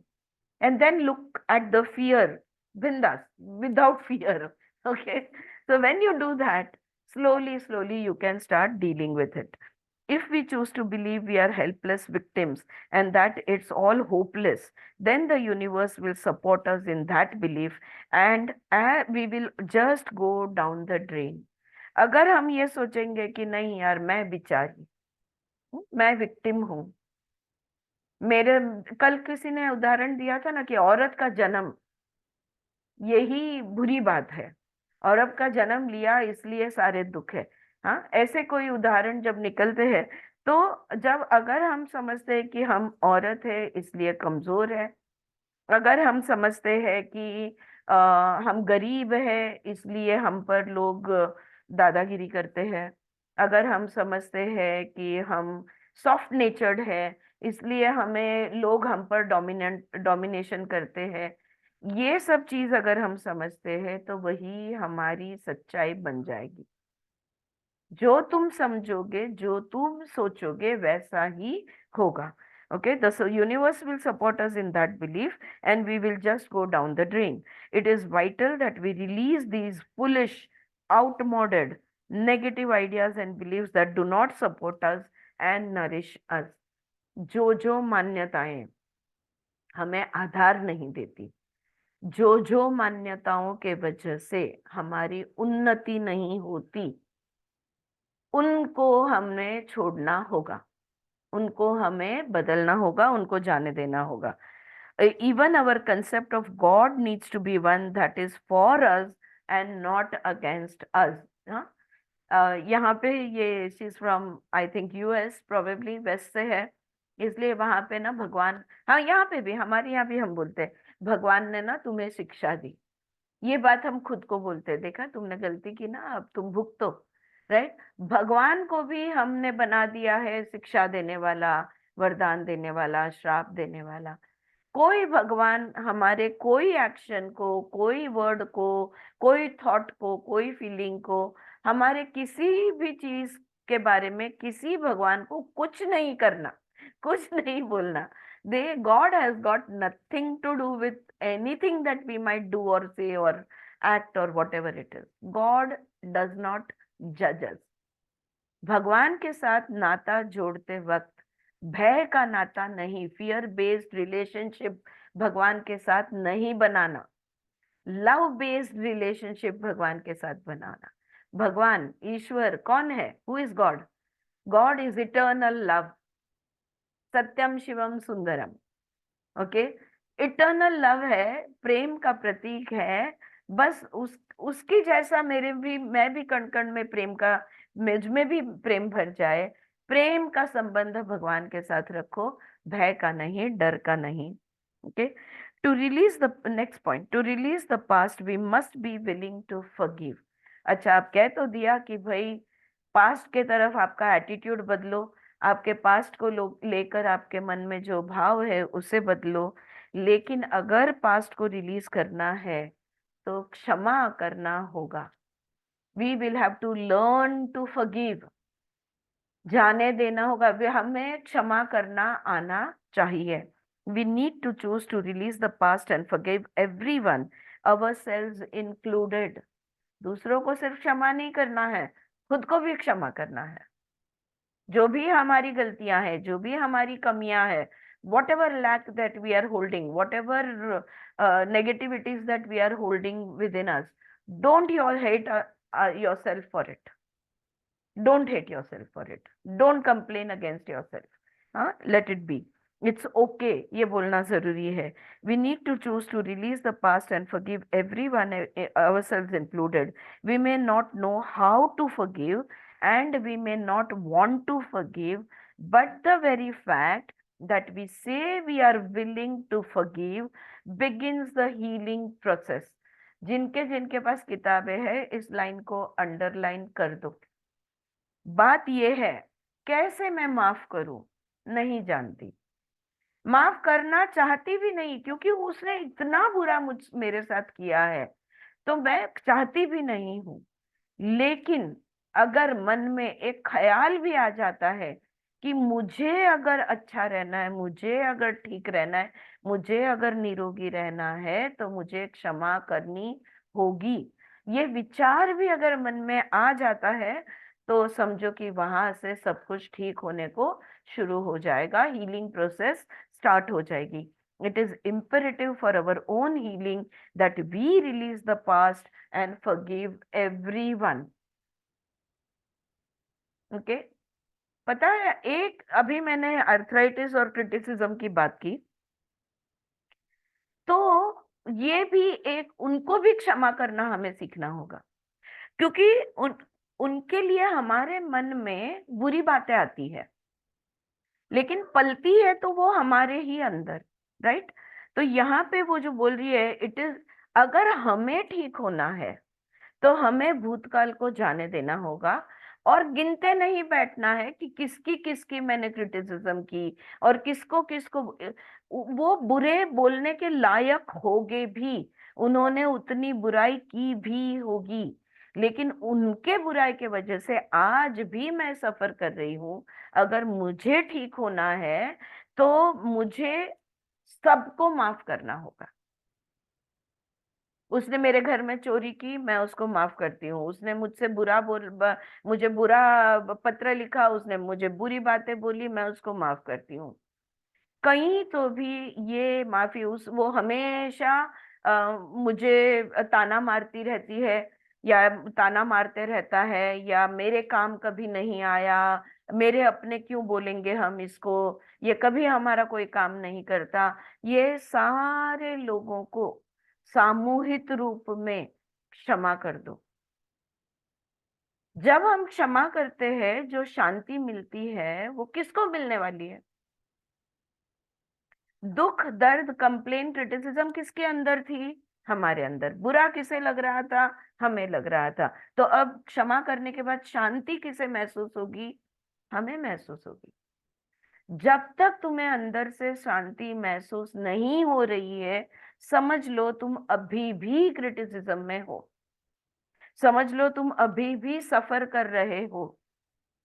and then look at the fear bindas, without fear. Okay, so when you do that, slowly you can start dealing with it. If we choose to believe we are helpless victims and that it's all hopeless, then the universe will support us in that belief, and we will just go down the drain. अगर हम ये सोचेंगे कि नहीं यार मैं बिचारी हूँ, मैं विक्टिम हूँ, मेरे कल किसी ने उदाहरण दिया था ना कि औरत का जन्म यही बुरी बात है, औरत का जन्म लिया इसलिए सारे दुख है. हाँ, ऐसे कोई उदाहरण जब निकलते हैं तो जब अगर हम समझते हैं कि हम औरत है इसलिए कमजोर है, अगर हम समझते हैं कि हम गरीब है इसलिए हम पर लोग दादागिरी करते हैं, अगर हम समझते हैं कि हम सॉफ्ट नेचर्ड है इसलिए हमें लोग हम पर डोमिनेशन करते हैं, ये सब चीज अगर हम समझते हैं तो वही हमारी सच्चाई बन जाएगी. जो तुम समझोगे, जो तुम सोचोगे, वैसा ही होगा. Okay, the universe will support us in that belief and we will just go down the drain. It is vital that we release these foolish, outmoded, negative ideas and beliefs that do not support us and nourish us. जो मान्यताएं हमें आधार नहीं देती, जो मान्यताओं के वजह से हमारी उन्नति नहीं होती, उनको हमें छोड़ना होगा, उनको हमें बदलना होगा, उनको जाने देना होगा. Even our concept of God needs to be one that is for us and not against us. हाँ? यहाँ पे ये she's from I think US probably west से है, इसलिए वहां पे ना भगवान, हाँ यहाँ पे भी, हमारे यहाँ भी हम बोलते हैं भगवान ने ना तुम्हें शिक्षा दी. ये बात हम खुद को बोलते हैं, देखा तुमने गलती की ना, अब तुम भुगतो. राइट, भगवान को भी हमने बना दिया है शिक्षा देने वाला, वरदान देने वाला, श्राप देने वाला. कोई भगवान हमारे कोई एक्शन को, कोई वर्ड को, कोई थॉट को, कोई फीलिंग को, हमारे किसी भी चीज के बारे में किसी भगवान को कुछ नहीं करना, कुछ नहीं बोलना. God has got nothing to do with anything that we might do or say or act or whatever it is. God does not judge us. भगवान के साथ नाता जोड़ते वक्त भय का नाता नहीं, फियर बेस्ड रिलेशनशिप भगवान के साथ नहीं बनाना, लव बेस्ड रिलेशनशिप भगवान के साथ बनाना. भगवान ईश्वर कौन है? Who is God? God is eternal love, Satyam Shivam Sundaram. Okay, eternal love है, प्रेम का प्रतीक है. बस उसकी जैसा मैं भी कण कण में प्रेम का, मुझ में भी प्रेम भर जाए. प्रेम का संबंध भगवान के साथ रखो, भय का नहीं, डर का नहीं. Okay, to release the next point, to release the past we must be willing to forgive. अच्छा, आप कह तो दिया कि भाई पास्ट के तरफ आपका एटीट्यूड बदलो, आपके पास्ट को लेकर आपके मन में जो भाव है उसे बदलो, लेकिन अगर पास्ट को रिलीज करना है तो क्षमा करना होगा. We will have to learn to forgive. जाने देना होगा, हमें क्षमा करना आना चाहिए। We need to choose to release the past and forgive everyone, ourselves included. दूसरों को सिर्फ क्षमा नहीं करना है, खुद को भी क्षमा करना है। जो भी हमारी गलतियां हैं, जो भी हमारी कमियां हैं, whatever lack that we are holding, whatever negativities that we are holding within us, don't you all hate yourself for it. Don't hate yourself for it. Don't complain against yourself. Let it be. It's okay. ये बोलना जरूरी है. We need to choose to release the past and forgive everyone, ourselves included. We may not know how to forgive and we may not want to forgive, but the very fact that we say we are willing to forgive begins the healing process. जिनके जिनके पास किताबें हैं, इस लाइन को अंडरलाइन कर दो। बात यह है, कैसे मैं माफ करूं, नहीं जानती। माफ करना चाहती भी नहीं, क्योंकि उसने इतना बुरा मेरे साथ किया है, तो मैं चाहती भी नहीं हूं। लेकिन अगर मन में एक ख्याल भी आ जाता है कि मुझे अगर अच्छा रहना है, मुझे अगर ठीक रहना है, मुझे अगर निरोगी रहना है, तो मुझे क्षमा करनी होगी, ये विचार भी अगर मन में आ जाता है, तो समझो कि वहां से सब कुछ ठीक होने को शुरू हो जाएगा, हीलिंग प्रोसेस स्टार्ट हो जाएगी। It is imperative for our own healing that we release the past and forgive everyone. Okay? पता है, एक अभी मैंने आर्थराइटिस और क्रिटिसिज्म की बात की, तो ये भी एक, उनको भी क्षमा करना हमें सीखना होगा, क्योंकि उनके लिए हमारे मन में बुरी बातें आती है, लेकिन पलती है तो वो हमारे ही अंदर, राइट? तो यहाँ पे वो जो बोल रही है, इट इज, अगर हमें ठीक होना है तो हमें भूतकाल को जाने देना होगा और गिनते नहीं बैठना है कि किसकी किसकी मैंने क्रिटिसिज्म की और किसको किसको। वो बुरे बोलने के लायक होगे भी, उन्होंने उतनी बुराई की भी होगी, लेकिन उनके बुराई के वजह से आज भी मैं सफर कर रही हूँ। अगर मुझे ठीक होना है तो मुझे सबको माफ करना होगा। उसने मेरे घर में चोरी की, मैं उसको माफ करती हूँ। उसने मुझसे मुझे बुरा पत्र लिखा, उसने मुझे बुरी बातें बोली, मैं उसको माफ करती हूँ। कहीं तो भी ये माफी, वो हमेशा मुझे ताना मारती रहती है, या ताना मारते रहता है, या मेरे काम कभी नहीं आया, मेरे अपने क्यों बोलेंगे हम इसको, ये कभी हमारा कोई काम नहीं करता। ये सारे लोगों को सामूहिक रूप में क्षमा कर दो। जब हम क्षमा करते हैं, जो शांति मिलती है वो किसको मिलने वाली है? दुख, दर्द, कंप्लेन, क्रिटिसिज्म किसके अंदर थी? हमारे अंदर। बुरा किसे लग रहा था? हमें लग रहा था। तो अब क्षमा करने के बाद शांति किसे महसूस होगी? हमें महसूस होगी। जब तक तुम्हें अंदर से शांति महसूस नहीं हो रही है, समझ लो तुम अभी भी क्रिटिसिज्म में हो, समझ लो तुम अभी भी सफर कर रहे हो।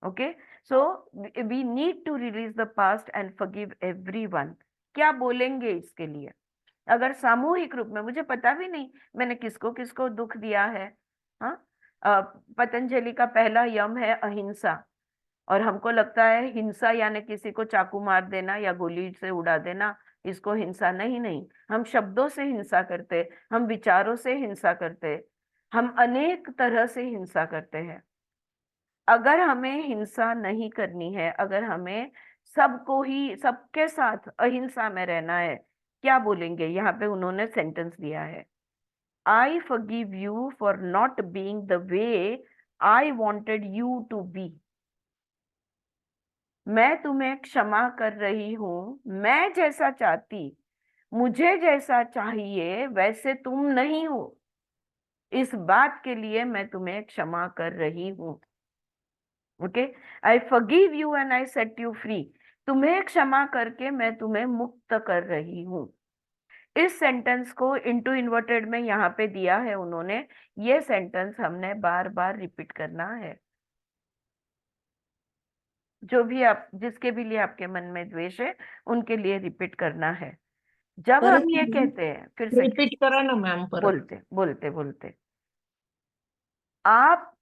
Okay, so we need to release the past and forgive everyone. क्या बोलेंगे इसके लिए? अगर सामूहिक रूप में, मुझे पता भी नहीं मैंने किसको किसको दुख दिया है। हाँ, पतंजलि का पहला यम है अहिंसा, और हमको लगता है हिंसा यानी किसी को चाकू मार देना या गोली से उड़ा देना, इसको हिंसा नहीं। नहीं, हम शब्दों से हिंसा करते, हम विचारों से हिंसा करते, हम अनेक तरह से हिंसा करते हैं। अगर हमें हिंसा नहीं करनी है, अगर हमें सबको ही, सबके साथ अहिंसा में रहना है, क्या बोलेंगे? यहाँ पे उन्होंने सेंटेंस दिया है, I forgive you for not being the way I wanted you to be. मैं तुम्हें क्षमा कर रही हूं, मैं जैसा चाहती, मुझे जैसा चाहिए वैसे तुम नहीं हो, इस बात के लिए मैं तुम्हें क्षमा कर रही हूं। Okay, I forgive you and I set you free. तुम्हें क्षमा करके मैं तुम्हें मुक्त कर रही हूं। इस सेंटेंस को इनटू इन्वर्टेड में यहाँ पे दिया है उन्होंने, ये सेंटेंस हमने बार बार रिपीट करना है। जो भी आप, जिसके भी लिए आपके मन में द्वेष है, उनके लिए रिपीट करना है। जब हम ये कहते हैं, फिर से रिपीट करा ना मॅम परत. बोलते बोलते बोलते आप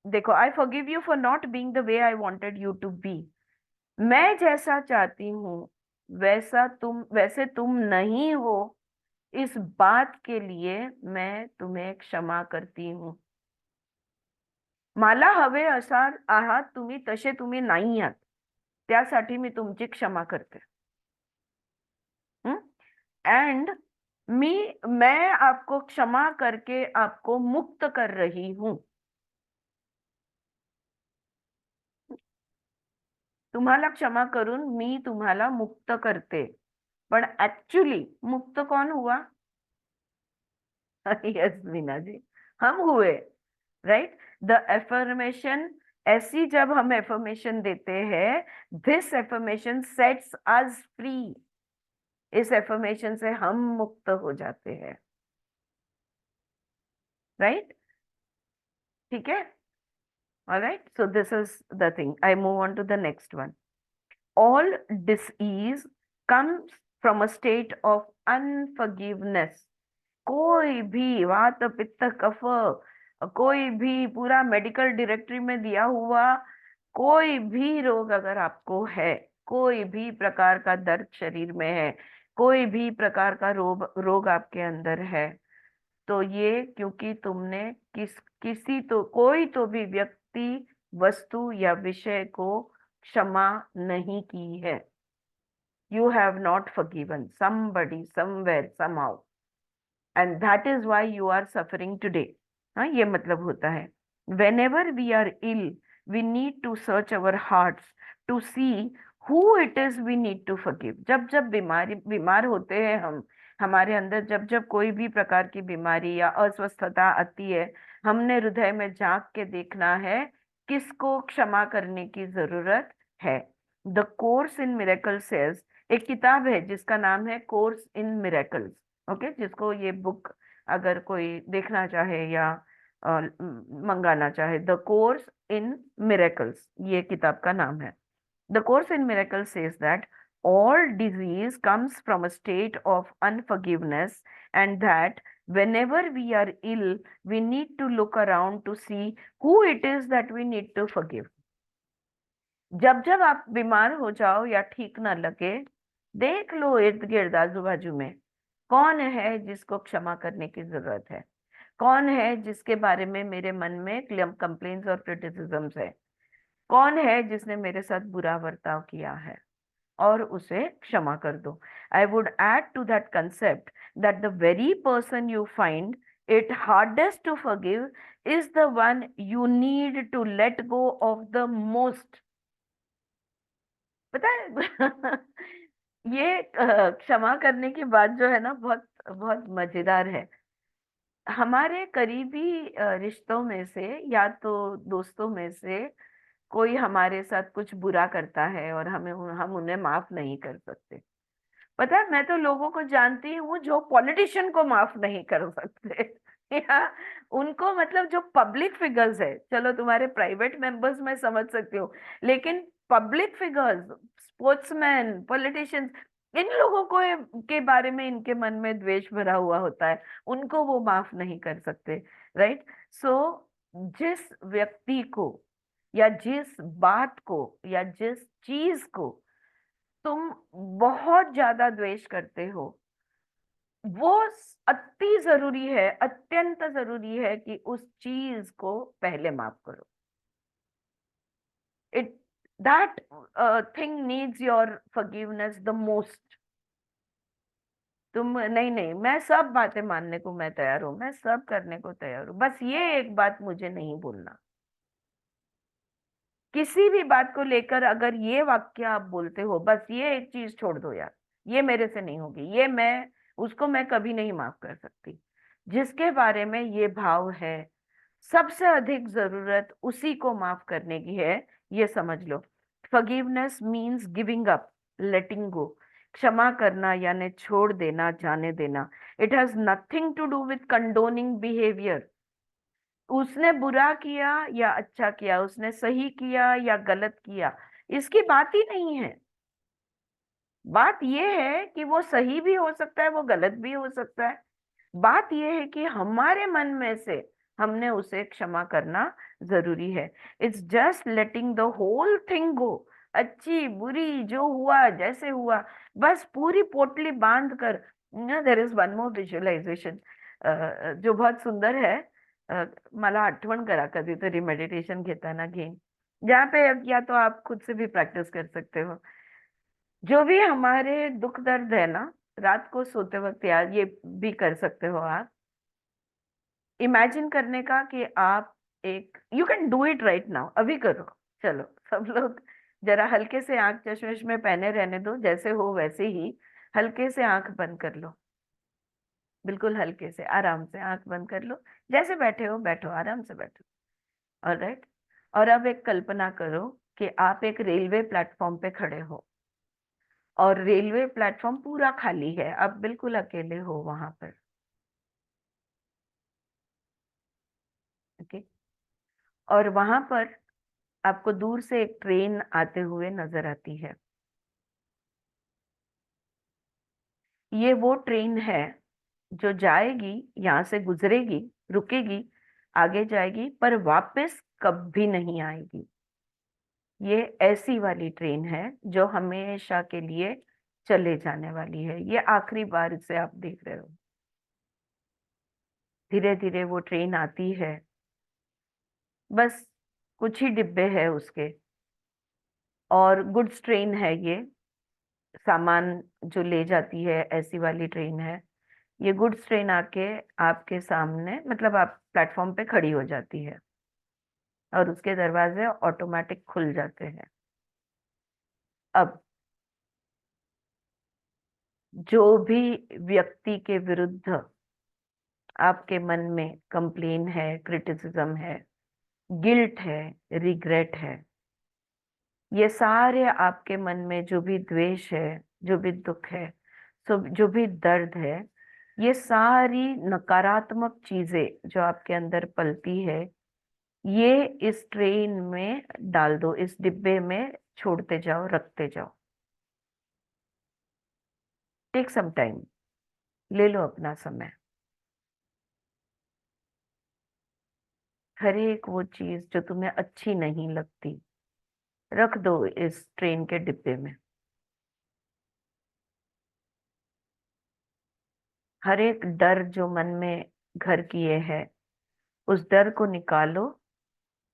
देखो, I forgive you for not being the way I wanted you to be. मैं जैसा चाहती हूँ वैसे तुम नहीं हो, इस बात के लिए मैं तुम्हें क्षमा करती हूँ। मला हवे असा आहात तुम्ही, तसे तुम्ही नाही आहात, त्यासाठी मी तुमची क्षमा करते। एंड मैं आपको क्षमा करके आपको मुक्त कर रही हूं। तुम्हाला क्षमा करून मी तुम्हाला मुक्त करते, पण एक्चुअली मुक्त कौन हुआ? यस मीना जी, हम हुए, राइट। द एफर्मेशन, ऐसी जब हम एफर्मेशन देते हैं, this affirmation sets us free, इस एफर्मेशन से हम मुक्त हो जाते हैं, राइट। ठीक है, alright. So this is the thing. I move on to the next one. All disease comes from a state of unforgiveness. कोई भी वात पित्त कफ, कोई भी पूरा मेडिकल डायरेक्टरी में दिया हुआ कोई भी रोग अगर आपको है, कोई भी प्रकार का दर्द शरीर में है, कोई भी प्रकार का रोग आपके अंदर है, तो ये क्योंकि तुमने कोई तो भी व्यक्ति, वस्तु या विषय को क्षमा नहीं की है। You have not forgiven somebody, somewhere, somehow, and that is why you are suffering today. हाँ, ये मतलब होता है, whenever we are ill, we need to search our hearts to see who it is we need to forgive. जब जब बीमार होते हैं हम, हमारे अंदर जब जब कोई भी प्रकार की बीमारी या अस्वस्थता आती है, हमने हृदय में झांक के देखना है किसको क्षमा करने की जरूरत है। The course in miracle says, एक किताब है जिसका नाम है कोर्स इन मिरेकल्स, ओके, जिसको ये बुक अगर कोई देखना चाहे या मंगाना चाहे, द कोर्स इन मिरेकल्स, ये किताब का नाम है। The course in miracles says that all disease comes from a state of unforgiveness, and that whenever we are ill, we need to look around to see who it is that we need to forgive. जब जब आप बीमार हो जाओ या ठीक ना लगे, देख लो इर्द गिर्द आजू बाजू में कौन है जिसको क्षमा करने की जरूरत है, कौन है जिसके बारे में मेरे मन में कंप्लेन्स और क्रिटिसिज्म्स है, कौन है जिसने मेरे साथ बुरा बर्ताव किया है, और उसे क्षमा कर दो। I would add to that concept that the very person you find it hardest to forgive is the one you need to let go of the most. पता है ये क्षमा करने की बात जो है ना, बहुत बहुत मजेदार है। हमारे करीबी रिश्तों में से या तो दोस्तों में से कोई हमारे साथ कुछ बुरा करता है और हम उन्हें माफ नहीं कर सकते। पता है, मैं तो लोगों को जानती हूँ जो पॉलिटिशियन को माफ नहीं कर सकते या उनको, मतलब जो पब्लिक फिगर्स है, चलो तुम्हारे प्राइवेट मेंबर्स में समझ सकती हूँ, लेकिन पब्लिक फिगर्स, स्पोर्ट्समैन, पॉलिटिशियंस, इन लोगों को के बारे में इनके मन में द्वेष भरा हुआ होता है, उनको वो माफ नहीं कर सकते, राइट। सो जिस व्यक्ति को या जिस बात को या जिस चीज को तुम बहुत ज्यादा द्वेष करते हो, वो अति जरूरी है, अत्यंत जरूरी है कि उस चीज को पहले माफ करो। That thing needs your forgiveness the most. तुम नहीं, मैं सब बातें मानने को मैं तैयार हूं, मैं सब करने को तैयार हूं, बस ये एक बात मुझे नहीं बोलना। किसी भी बात को लेकर अगर ये वाक्य आप बोलते हो, बस ये एक चीज छोड़ दो यार, ये मेरे से नहीं होगी, ये उसको मैं कभी नहीं माफ कर सकती। जिसके बारे में ये भाव है, सबसे अधिक जरूरत उसी को माफ करने की है, ये समझ लो। Forgiveness means giving up, letting go. क्षमा करना यानी छोड़ देना, जाने देना। It has nothing to do with condoning behaviour. उसने बुरा किया या अच्छा किया, उसने सही किया या गलत किया, इसकी बात ही नहीं है। बात यह है कि वो सही भी हो सकता है, वो गलत भी हो सकता है। बात यह है कि हमारे मन में से हमने उसे क्षमा करना जरूरी है। It's just letting the whole thing go. अच्छी बुरी जो हुआ जैसे हुआ, बस पूरी पोटली बांध कर। There is one more visualisation जो बहुत सुंदर है। मला आठवण करा कधीतरी मेडिटेशन घेताना घेईन, जहाँ पे या तो आप खुद से भी प्रैक्टिस कर सकते हो। जो भी हमारे दुख दर्द है ना, रात को सोते वक्त यार ये भी कर सकते हो आप। इमेजिन करने का कि आप एक, you can do it right now, अभी करो। चलो सब लोग जरा हल्के से आंख चश्मिश में पहने रहने दो, जैसे हो वैसे ही हल्के से आंख बंद कर लो। बिल्कुल हल्के से आराम से आंख बंद कर लो, जैसे बैठे हो बैठो, आराम से बैठो। ऑलराइट। और अब एक कल्पना करो कि आप एक रेलवे प्लेटफॉर्म पे खड़े हो और रेलवे प्लेटफॉर्म पूरा खाली है, आप बिल्कुल अकेले हो वहां पर। ओके। और वहां पर आपको दूर से एक ट्रेन आते हुए नजर आती है। ये वो ट्रेन है जो जाएगी, यहाँ से गुजरेगी, रुकेगी, आगे जाएगी, पर वापस कभी नहीं आएगी। ये ऐसी वाली ट्रेन है जो हमेशा के लिए चले जाने वाली है। ये आखिरी बार इसे आप देख रहे हो। धीरे धीरे वो ट्रेन आती है, बस कुछ ही डिब्बे हैं उसके, और गुड्स ट्रेन है ये। सामान जो ले जाती है ऐसी वाली ट्रेन है। ये गुड्स ट्रेन आके आपके सामने, मतलब आप प्लेटफॉर्म पे खड़ी हो जाती है और उसके दरवाजे ऑटोमेटिक खुल जाते हैं। अब जो भी व्यक्ति के विरुद्ध आपके मन में कंप्लेन है, क्रिटिसिज्म है, गिल्ट है, रिग्रेट है, ये सारे आपके मन में जो भी द्वेष है, जो भी दुख है, जो भी दर्द है, ये सारी नकारात्मक चीजें जो आपके अंदर पलती है, ये इस ट्रेन में डाल दो, इस डिब्बे में छोड़ते जाओ, रखते जाओ। टेक सम टाइम, ले लो अपना समय। हर एक वो चीज जो तुम्हें अच्छी नहीं लगती, रख दो इस ट्रेन के डिब्बे में। हर एक डर जो मन में घर किए है, उस डर को निकालो,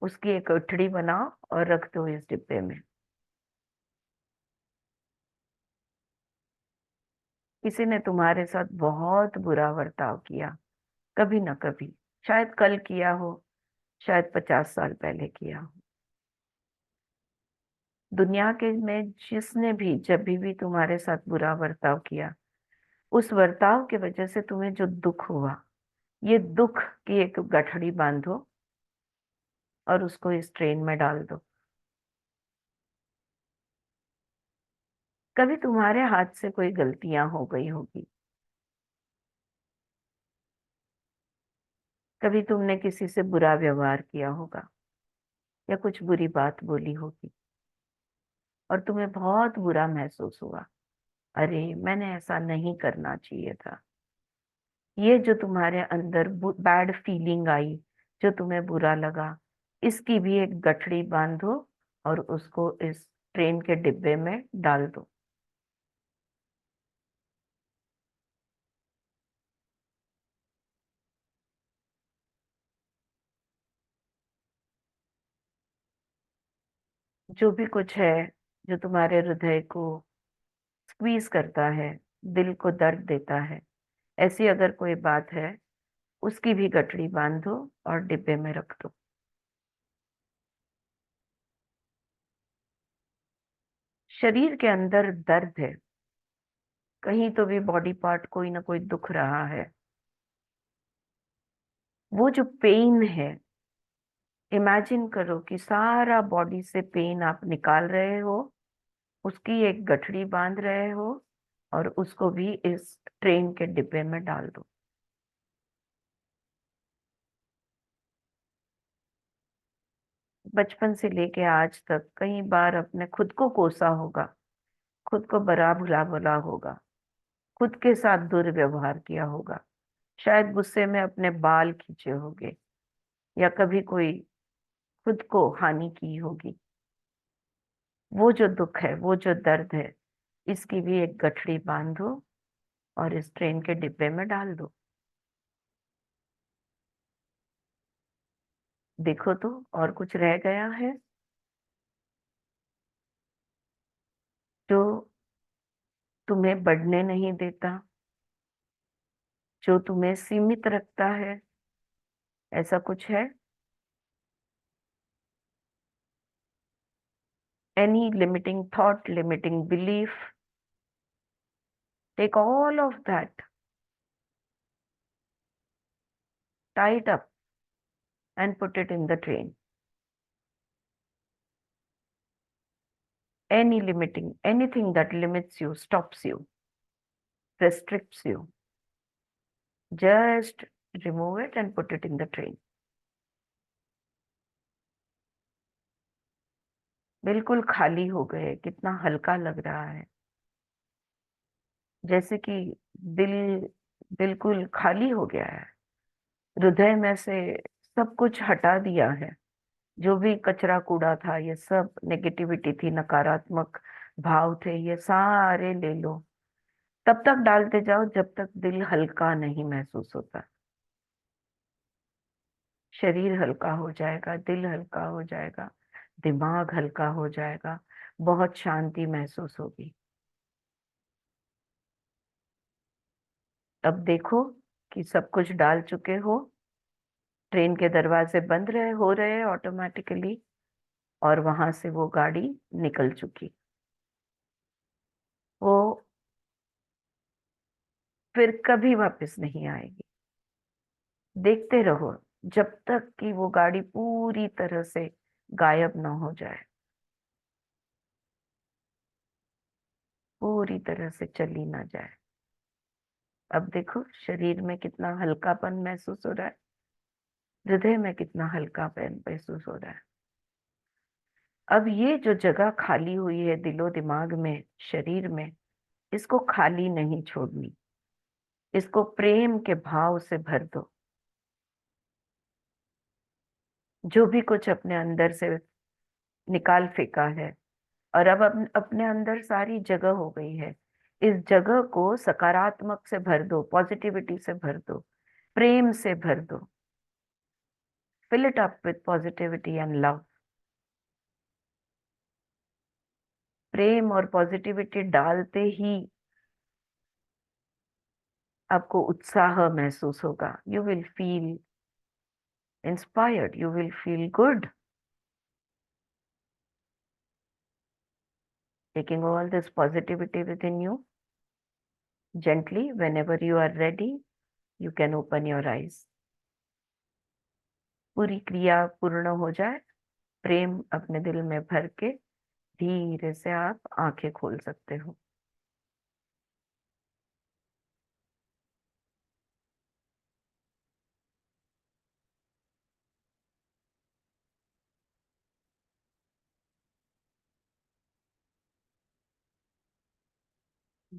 उसकी एक गठड़ी बनाओ और रख दो इस डिब्बे में। किसी ने तुम्हारे साथ बहुत बुरा बर्ताव किया, कभी ना कभी, शायद कल किया हो, शायद 50 साल पहले किया हो। दुनिया के में जिसने भी जब भी तुम्हारे साथ बुरा बर्ताव किया, उस बर्ताव की वजह से तुम्हें जो दुख हुआ, ये दुख की एक गठड़ी बांधो और उसको इस ट्रेन में डाल दो। कभी तुम्हारे हाथ से कोई गलतियां हो गई होगी, कभी तुमने किसी से बुरा व्यवहार किया होगा या कुछ बुरी बात बोली होगी और तुम्हें बहुत बुरा महसूस हुआ, अरे मैंने ऐसा नहीं करना चाहिए था। ये जो तुम्हारे अंदर बैड फीलिंग आई, जो तुम्हें बुरा लगा, इसकी भी एक गठड़ी बांधो और उसको इस ट्रेन के डिब्बे में डाल दो। जो भी कुछ है जो तुम्हारे हृदय को स्क्वीज करता है, दिल को दर्द देता है, ऐसी अगर कोई बात है, उसकी भी गठड़ी बांध दो और डिब्बे में रख दो। शरीर के अंदर दर्द है, कहीं तो भी बॉडी पार्ट कोई ना कोई दुख रहा है। वो जो पेन है, इमेजिन करो कि सारा बॉडी से पेन आप निकाल रहे हो, उसकी एक गठड़ी बांध रहे हो और उसको भी इस ट्रेन के डिब्बे में डाल दो। बचपन से लेके आज तक कई बार अपने खुद को कोसा होगा, खुद को बड़ा भुला भुला होगा, खुद के साथ दुर्व्यवहार किया होगा, शायद गुस्से में अपने बाल खींचे होंगे, या कभी कोई खुद को हानि की होगी। वो जो दुख है, वो जो दर्द है, इसकी भी एक गठड़ी बांधो और इस ट्रेन के डिब्बे में डाल दो। देखो तो और कुछ रह गया है जो तुम्हें बढ़ने नहीं देता, जो तुम्हें सीमित रखता है? ऐसा कुछ है? Any limiting thought, limiting belief? Take all of that, tie it up and put it in the train. Any limiting, anything that limits you, stops you, restricts you, just remove it and put it in the train. बिल्कुल खाली हो गए, कितना हल्का लग रहा है, जैसे कि दिल बिल्कुल खाली हो गया है। हृदय में से सब कुछ हटा दिया है, जो भी कचरा कूड़ा था, ये सब नेगेटिविटी थी, नकारात्मक भाव थे, ये सारे ले लो। तब तक डालते जाओ जब तक दिल हल्का नहीं महसूस होता। शरीर हल्का हो जाएगा, दिल हल्का हो जाएगा, दिमाग हल्का हो जाएगा, बहुत शांति महसूस होगी। अब देखो कि सब कुछ डाल चुके हो, ट्रेन के दरवाजे बंद हो रहे ऑटोमेटिकली, और वहां से वो गाड़ी निकल चुकी। वो फिर कभी वापस नहीं आएगी। देखते रहो जब तक कि वो गाड़ी पूरी तरह से गायब ना हो जाए, पूरी तरह से चली ना जाए। अब देखो शरीर में कितना हल्कापन महसूस हो रहा है, हृदय में कितना हल्कापन महसूस हो रहा है। अब ये जो जगह खाली हुई है दिलो दिमाग में, शरीर में, इसको खाली नहीं छोड़नी, इसको प्रेम के भाव से भर दो। जो भी कुछ अपने अंदर से निकाल फेंका है, और अब अपने अंदर सारी जगह हो गई है, इस जगह को सकारात्मक से भर दो, पॉजिटिविटी से भर दो, प्रेम से भर दो। Fill it up with positivity and love. प्रेम और पॉजिटिविटी डालते ही आपको उत्साह महसूस होगा। You will feel inspired, you will feel good. Taking all this positivity within you, gently, whenever you are ready, you can open your eyes. पूरी क्रिया पूर्ण हो जाए, प्रेम अपने दिल में भर के धीरे से आप आंखें खोल सकते हो।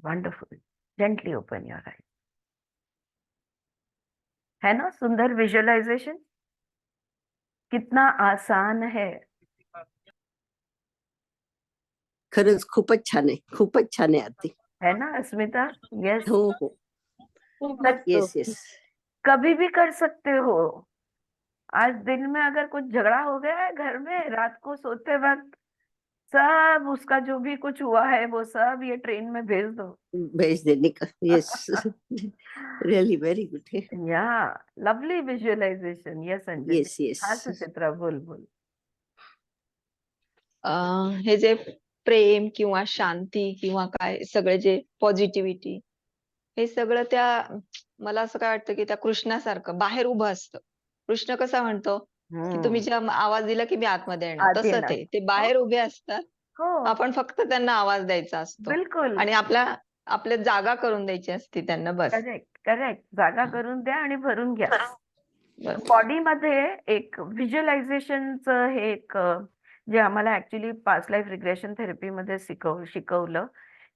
Wonderful. Gently open your eyes. है ना सुंदर विजुअलाइजेशन? कितना आसान है। खरंच खूपच छान आहे, खूपच छान आहे आरती. है ना अस्मिता? यस, हो हो, खूप मस्त. Yes yes. कभी भी कर सकते हो। आज दिन में अगर कुछ झगड़ा हो गया है घर में, रात को सोते वक्त, सब उसका जो भी कुछ हुआ है वो सब ये ट्रेन में भेज दो। भेज देने का. Yes. Really very good. Yeah lovely visualisation. Yes Anjali. Yes yes. हाँ सुचित्रा, बोल बोल। हे जे प्रेम किंवा शांती किंवा काय सगळे जे पॉझिटिव्हिटी, हे सगळं त्या मला असं काय वाटतं की त्या कृष्णासारखं बाहेर उभं असतं. कृष्ण कसा म्हणतो की तुम्ही ज्या आवाज दिला की मी आतमध्ये येणार, आत तसं येणार. ते बाहेर उभे असतात. हो आपण फक्त त्यांना आवाज द्यायचा असतो बिल्कुल. आणि आपल्या आपल्या जागा करून द्यायची असते त्यांना बस. Correct correct. जागा करून द्या आणि भरून घ्या. बस. बॉडीमध्ये एक व्हिज्युअलायझेशनचं हे एक जे आम्हाला ऍक्च्युली पास्ट लाईफ रिग्रेशन थेरपीमध्ये शिकवलं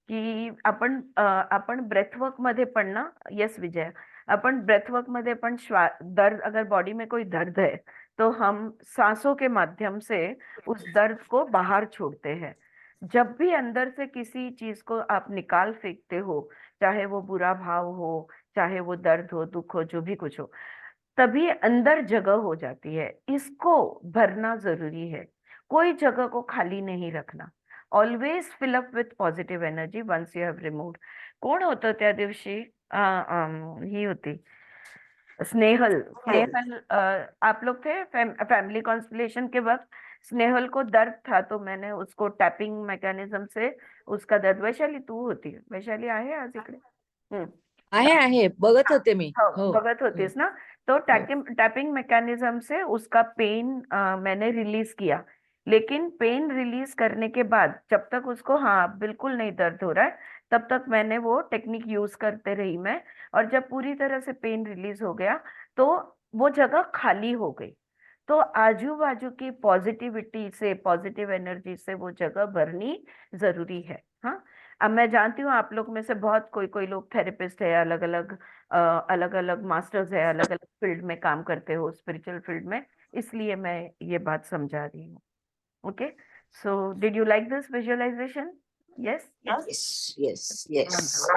कि आपण ब्रेथवर्क मध्ये पण ना, यस विजय, अपन ब्रेथवर्क मध्ये पण दर्द, अगर बॉडी में कोई दर्द है तो हम सांसों के माध्यम से उस दर्द को बाहर छोड़ते हैं. जब भी अंदर से किसी चीज को आप निकाल फेंकते हो, चाहे वो बुरा भाव हो, चाहे वो दर्द हो, दुख हो, जो भी कुछ हो, तभी अंदर जगह हो जाती है. इसको भरना जरूरी है. कोई जगह को खाली नहीं रखना. Always fill up with positive energy once you have removed. कोण होतं त्या दिवशी? ही होती स्नेहल. आप लोग थे फैमिली कॉन्स्टलेशन के वक्त. स्नेहल को दर्द था तो मैंने उसको टॅपिंग मेकॅनिझम से उसका दर्द. वैशाली तू होती. वैशाली आहे आज इकडे? आहे बघत होते मी. हो, हो बघत होतीस ना. तो टैपिंग मैकेनिज्म से उसका पेन मैंने रिलीज किया. लेकिन पेन रिलीज करने के बाद जब तक उसको हाँ बिल्कुल नहीं दर्द हो रहा है, तब तक मैंने वो टेक्निक यूज करते रही मैं. और जब पूरी तरह से पेन रिलीज हो गया तो वो जगह खाली हो गई. तो आजू बाजू की पॉजिटिविटी से, पॉजिटिव एनर्जी से वो जगह भरनी जरूरी है. हाँ, अब मैं जानती हूँ आप लोग में से बहुत कोई कोई लोग थेरेपिस्ट है, अलग अलग मास्टर्स है, अलग अलग फील्ड में काम करते हो, स्पिरिचुअल फील्ड में, इसलिए मैं ये बात समझा रही हूँ. Okay, so did you like this visualisation? Yes yes yes yes.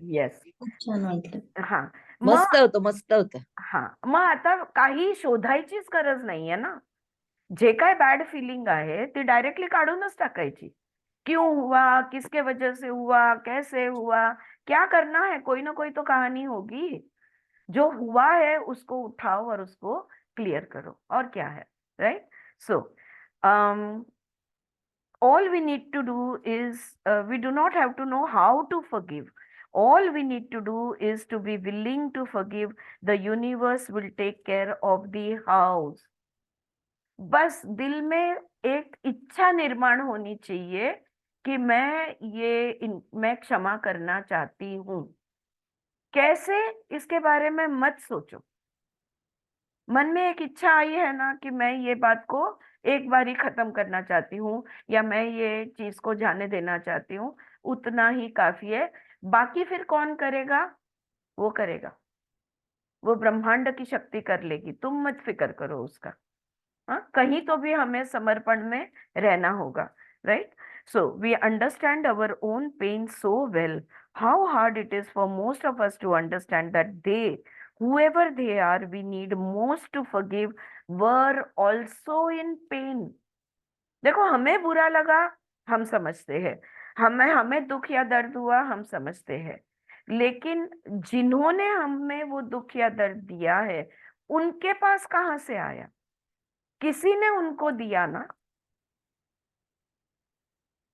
Yes. खूप छान वाटलं. हा, मग मस्त होतं मस्त होतं. हा, मग आता काही शोधायचीच गरज नाहीये ना. जे काय बॅड फिलिंग आहे ती डायरेक्टली काढूनच टाकायची. क्यों हुआ, किसके वजह से हुआ, कैसे हुआ, क्या करना है, कोई ना कोई तो कहानी होगी. जो हुआ है उसको उठाओ और उसको क्लियर करो, और क्या है, right? So all we need to do is we do not have to know how to forgive. All we need to do is to be willing to forgive. The universe will take care of the house. बस दिल में एक इच्छा निर्माण होनी चाहिए कि मैं क्षमा करना चाहती हूँ. कैसे, इसके बारे में मत सोचो. मन में एक इच्छा आई है ना कि मैं ये बात को एक बार ही खत्म करना चाहती हूँ, या मैं ये चीज को जाने देना चाहती हूँ, उतना ही काफी है. बाकी फिर कौन करेगा? वो करेगा. वो ब्रह्मांड की शक्ति कर लेगी. तुम मत फिक्र करो उसका. हाँ, कहीं तो भी हमें समर्पण में रहना होगा, right? So we understand our own pain so well. How hard it is for most of us to understand that they, whoever they are, we need most to forgive, were also in pain. देखो, हमें बुरा लगा, हम समझते हैं. हमें दुख या दर्द हुआ, हम समझते हैं. लेकिन जिन्होंने हमें वो दुख या दर्द दिया है, उनके पास कहाँ से आया? किसी ने उनको दिया ना,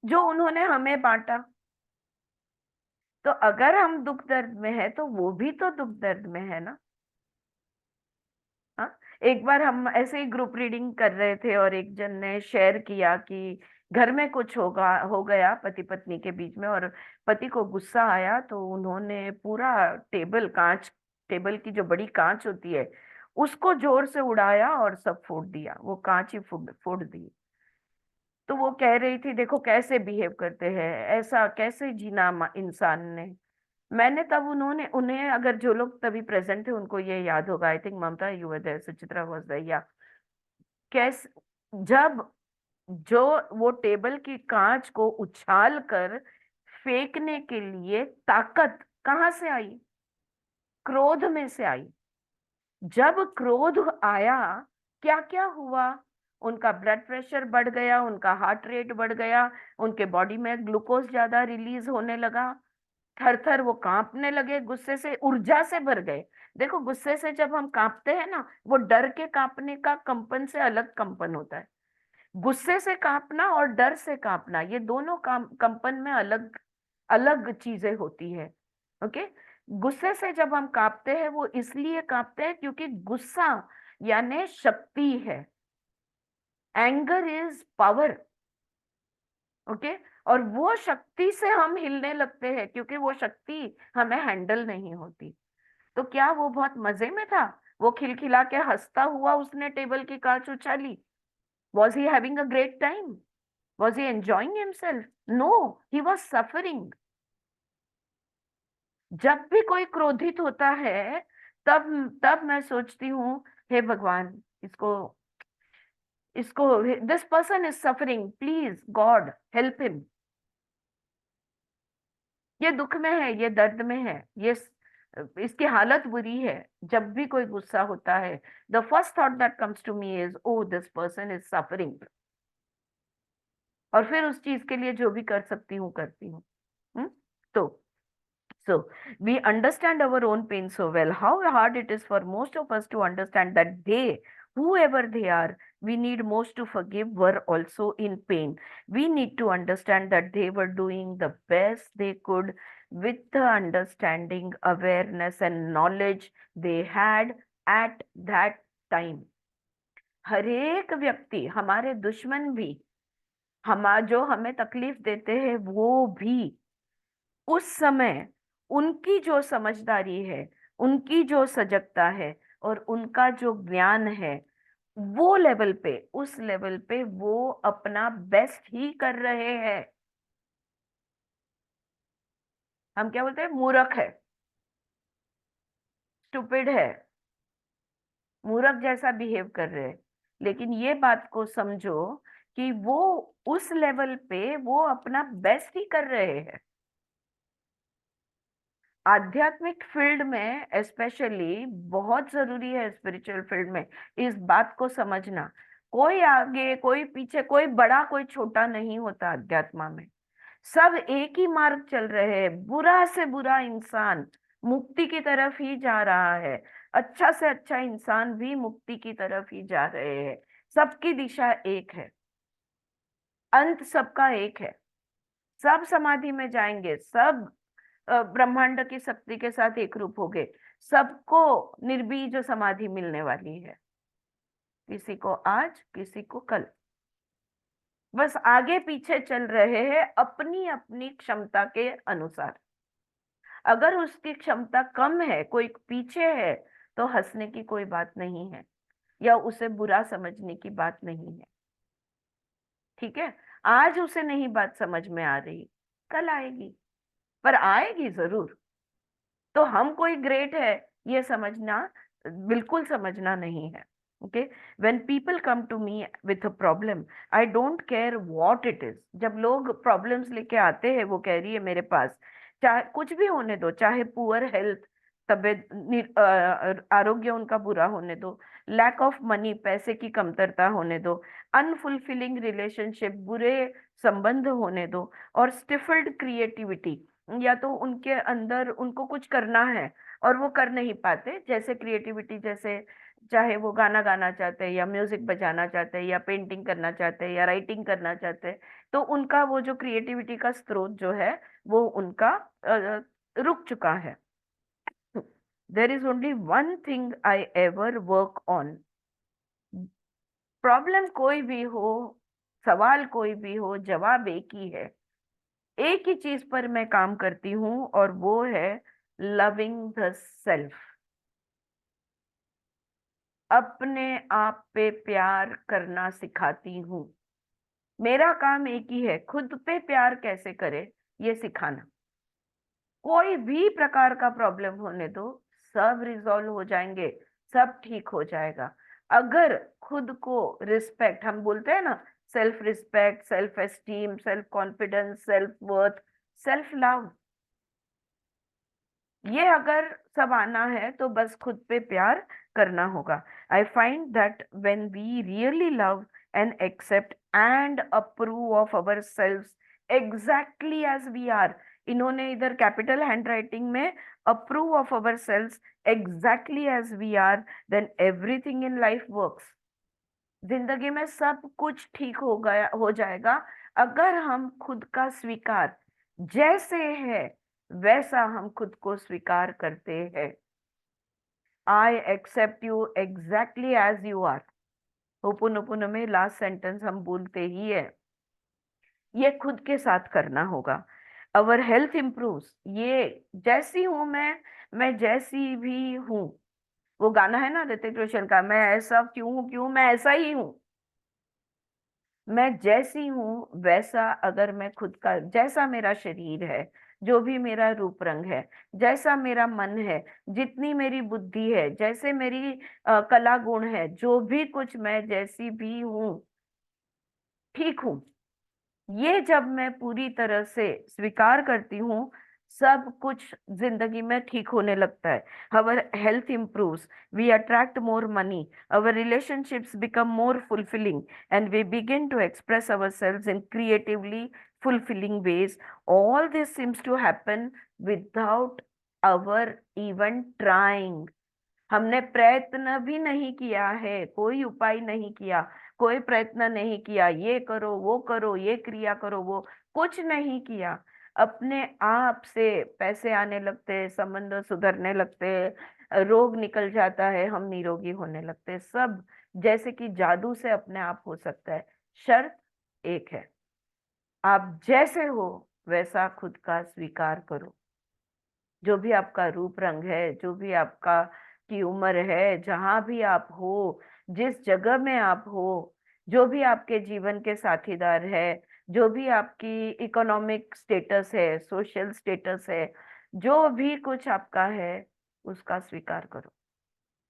जो उन्होंने हमें बांटा. तो अगर हम दुख दर्द में है तो वो भी तो दुख दर्द में है ना. हाँ, एक बार हम ऐसे ही ग्रुप रीडिंग कर रहे थे और एक जन ने शेयर किया कि घर में कुछ हो गया पति पत्नी के बीच में, और पति को गुस्सा आया तो उन्होंने पूरा टेबल की जो बड़ी कांच होती है उसको जोर से उड़ाया और सब फोड़ दिया. वो कांच ही फोड़ दी. तो वो कह रही थी देखो कैसे बिहेव करते हैं, ऐसा कैसे जीना इंसान ने. मैंने तब उन्हें अगर जो लोग तभी प्रेजेंट थे उनको ये याद होगा, I think Mamata you were there, Suchitra was there, या कैसे जब जो वो टेबल की कांच को उछाल कर फेंकने के लिए ताकत कहाँ से आई? क्रोध में से आई. जब क्रोध आया, क्या क्या हुआ? उनका ब्लड प्रेशर बढ़ गया, उनका हार्ट रेट बढ़ गया, उनके बॉडी में ग्लूकोज ज्यादा रिलीज होने लगा, थर थर वो कांपने लगे, गुस्से से ऊर्जा से भर गए. देखो, गुस्से से जब हम कांपते हैं ना, वो डर के कांपने का कंपन से अलग कंपन होता है. गुस्से से कांपना और डर से कांपना, ये दोनों कंपन में अलग अलग चीजें होती है. ओके, गुस्से से जब हम कांपते हैं वो इसलिए कांपते हैं क्योंकि गुस्सा यानी शक्ति है. Anger is power. ओके, और वो शक्ति से हम हिलने लगते हैं क्योंकि वो शक्ति हमें हैंडल नहीं होती। तो क्या वो बहुत मजे में था? वो खिलखिला के हंसता हुआ उसने टेबल की कांच उछाली? Was he having a great time? Was he enjoying himself? No, he was suffering. जब भी कोई क्रोधित होता है, तब तब मैं सोचती हूँ, हे भगवान, इसको इसको this person is suffering, please God help him. ये दुख में है, ये दर्द में है, इसकी हालत बुरी है। जब भी कोई गुस्सा होता है, the first thought that comes to me is, oh this person is suffering. और फिर उस चीज के लिए जो भी कर सकती हूँ करती हूँ। तो so we understand our own pain so well. How hard it is for most of us to understand that they, whoever they are, we need most to forgive, were also in pain. We need to understand that they were doing the best they could with the understanding, awareness, and knowledge they had at that time. हर एक व्यक्ति, हमारे दुश्मन भी, जो हमें तकलीफ देते हैं, वो भी उस समय उनकी जो समझदारी है, उनकी जो सजगता है और उनका जो ज्ञान है, वो लेवल पे, उस लेवल पे वो अपना बेस्ट ही कर रहे हैं। हम क्या बोलते हैं? मूर्ख है, स्टूपिड है, मूर्ख जैसा बिहेव कर रहे हैं। लेकिन ये बात को समझो कि वो उस लेवल पे वो अपना बेस्ट ही कर रहे हैं। आध्यात्मिक फील्ड में स्पेशली बहुत जरूरी है, स्पिरिचुअल फील्ड में इस बात को समझना। कोई आगे, कोई पीछे, कोई बड़ा, कोई छोटा नहीं होता अध्यात्म में। सब एक ही मार्ग चल रहे हैं। बुरा से बुरा इंसान मुक्ति की तरफ ही जा रहा है, अच्छा से अच्छा इंसान भी मुक्ति की तरफ ही जा रहे हैं। सबकी दिशा एक है, अंत सबका एक है। सब समाधि में जाएंगे, सब ब्रह्मांड की शक्ति के साथ एक रूप हो गए। सबको निर्बीज समाधि मिलने वाली है, किसी को आज, किसी को कल। बस आगे पीछे चल रहे हैं अपनी अपनी क्षमता के अनुसार। अगर उसकी क्षमता कम है, कोई पीछे है, तो हंसने की कोई बात नहीं है या उसे बुरा समझने की बात नहीं है। ठीक है, आज उसे नहीं बात समझ में आ रही, कल आएगी, पर आएगी जरूर। तो हम कोई ग्रेट है ये समझना, बिल्कुल समझना नहीं है। Okay, when people come to me with a problem, I don't care what it is. जब लोग प्रॉब्लम्स लेके आते हैं, वो कह रही है मेरे पास, चाहे कुछ भी होने दो, चाहे पुअर हेल्थ, तबीयत, आरोग्य उनका बुरा होने दो, लैक ऑफ मनी, पैसे की कमतरता होने दो, अनफुलफिलिंग रिलेशनशिप, बुरे संबंध होने दो, और स्टिफल्ड क्रिएटिविटी, या तो उनके अंदर उनको कुछ करना है और वो कर नहीं पाते, जैसे क्रिएटिविटी, जैसे चाहे वो गाना गाना चाहते हैं या म्यूजिक बजाना चाहते हैं या पेंटिंग करना चाहते हैं या राइटिंग करना चाहते हैं, तो उनका वो जो क्रिएटिविटी का स्रोत जो है वो उनका रुक चुका है। There is only one thing I ever work on. Problem कोई भी हो, सवाल कोई भी हो, जवाब एक ही है। एक ही चीज पर मैं काम करती हूँ और वो है लविंग द सेल्फ। अपने आप पे प्यार करना सिखाती हूँ। मेरा काम एक ही है, खुद पे प्यार कैसे करे ये सिखाना। कोई भी प्रकार का प्रॉब्लम होने दो, सब रिजॉल्व हो जाएंगे, सब ठीक हो जाएगा। अगर खुद को रिस्पेक्ट, हम बोलते हैं ना, self respect, self esteem, self confidence, self worth, self love, ये अगर सब आना है तो बस खुद पे प्यार करना होगा। I find that when we really love and accept and approve of ourselves exactly as we are, इन्होंने इधर कैपिटल हैंड राइटिंग में approve of ourselves exactly as we are, then everything in life works. जिंदगी में सब कुछ ठीक हो जाएगा अगर हम खुद का स्वीकार, जैसे है वैसा हम खुद को स्वीकार करते हैं। I accept you exactly as you are. Ho'oponopono में लास्ट सेंटेंस हम बोलते ही है, ये खुद के साथ करना होगा। अवर हेल्थ इम्प्रूव्स, ये जैसी हूं मैं जैसी भी हूँ। वो गाना है ना ऋतिक रोशन का, मैं ऐसा क्यों हूं, क्यों मैं ऐसा ही हूँ। मैं जैसी हूं वैसा, अगर मैं खुद का, जैसा मेरा शरीर है, जो भी मेरा रूप रंग है, जैसा मेरा मन है, जितनी मेरी बुद्धि है, जैसे मेरी कला गुण है, जो भी कुछ मैं जैसी भी हूँ, ठीक हूँ, ये जब मैं पूरी तरह से स्वीकार करती हूँ, सब कुछ जिंदगी में ठीक होने लगता है। Our health improves, we attract more money, our relationships become more fulfilling, and we begin to express ourselves in creatively fulfilling ways. All this seems to happen without our even trying. हमने प्रयत्न भी नहीं किया है, कोई उपाय नहीं किया, कोई प्रयत्न नहीं किया, ये करो वो करो, ये क्रिया करो, वो कुछ नहीं किया। अपने आप से पैसे आने लगते हैं, संबंध सुधरने लगते हैं, रोग निकल जाता है, हम निरोगी होने लगते हैं। सब जैसे कि जादू से अपने आप हो सकता है। शर्त एक है, आप जैसे हो वैसा खुद का स्वीकार करो। जो भी आपका रूप रंग है, जो भी आपका की उम्र है, जहां भी आप हो, जिस जगह में आप हो, जो भी आपके जीवन के साथीदार है, जो भी आपकी इकोनॉमिक स्टेटस है, सोशल स्टेटस है, जो भी कुछ आपका है, उसका स्वीकार करो।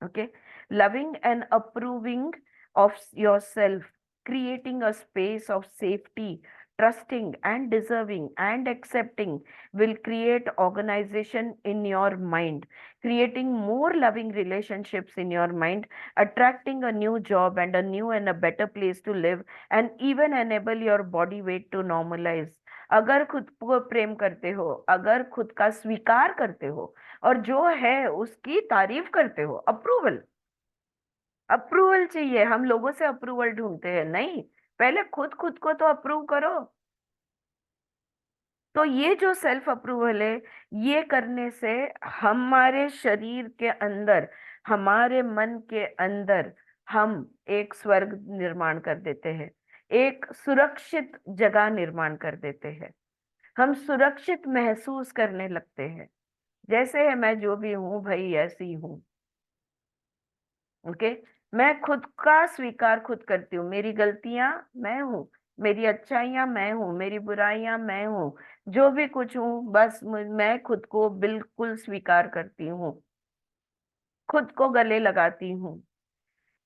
okay, loving and approving of yourself, creating a space of safety, trusting and deserving and accepting will create organization in your mind, creating more loving relationships in your mind, attracting a new job and a new and a better place to live, and even enable your body weight to normalize. अगर खुद को प्रेम करते हो, अगर खुद का स्वीकार करते हो, और जो है उसकी तारीफ करते हो, अप्रूवल, अप्रूवल चाहिए। हम लोगों से अप्रूवल ढूंढते हैं, नहीं, पहले खुद खुद को तो अप्रूव करो। तो ये जो सेल्फ अप्रूवल है, ये करने से हमारे शरीर के अंदर, हमारे मन के अंदर हम एक स्वर्ग निर्माण कर देते हैं, एक सुरक्षित जगह निर्माण कर देते हैं। हम सुरक्षित महसूस करने लगते हैं, जैसे है मैं जो भी हूं भाई ऐसी हूं। ओके, मैं खुद का स्वीकार खुद करती हूँ, मेरी गलतियां मैं हूँ, मेरी अच्छाइयां मैं हूँ, मेरी बुराइयां मैं हूँ, जो भी कुछ हूँ, बस मैं खुद को बिल्कुल स्वीकार करती हूँ, खुद को गले लगाती हूँ।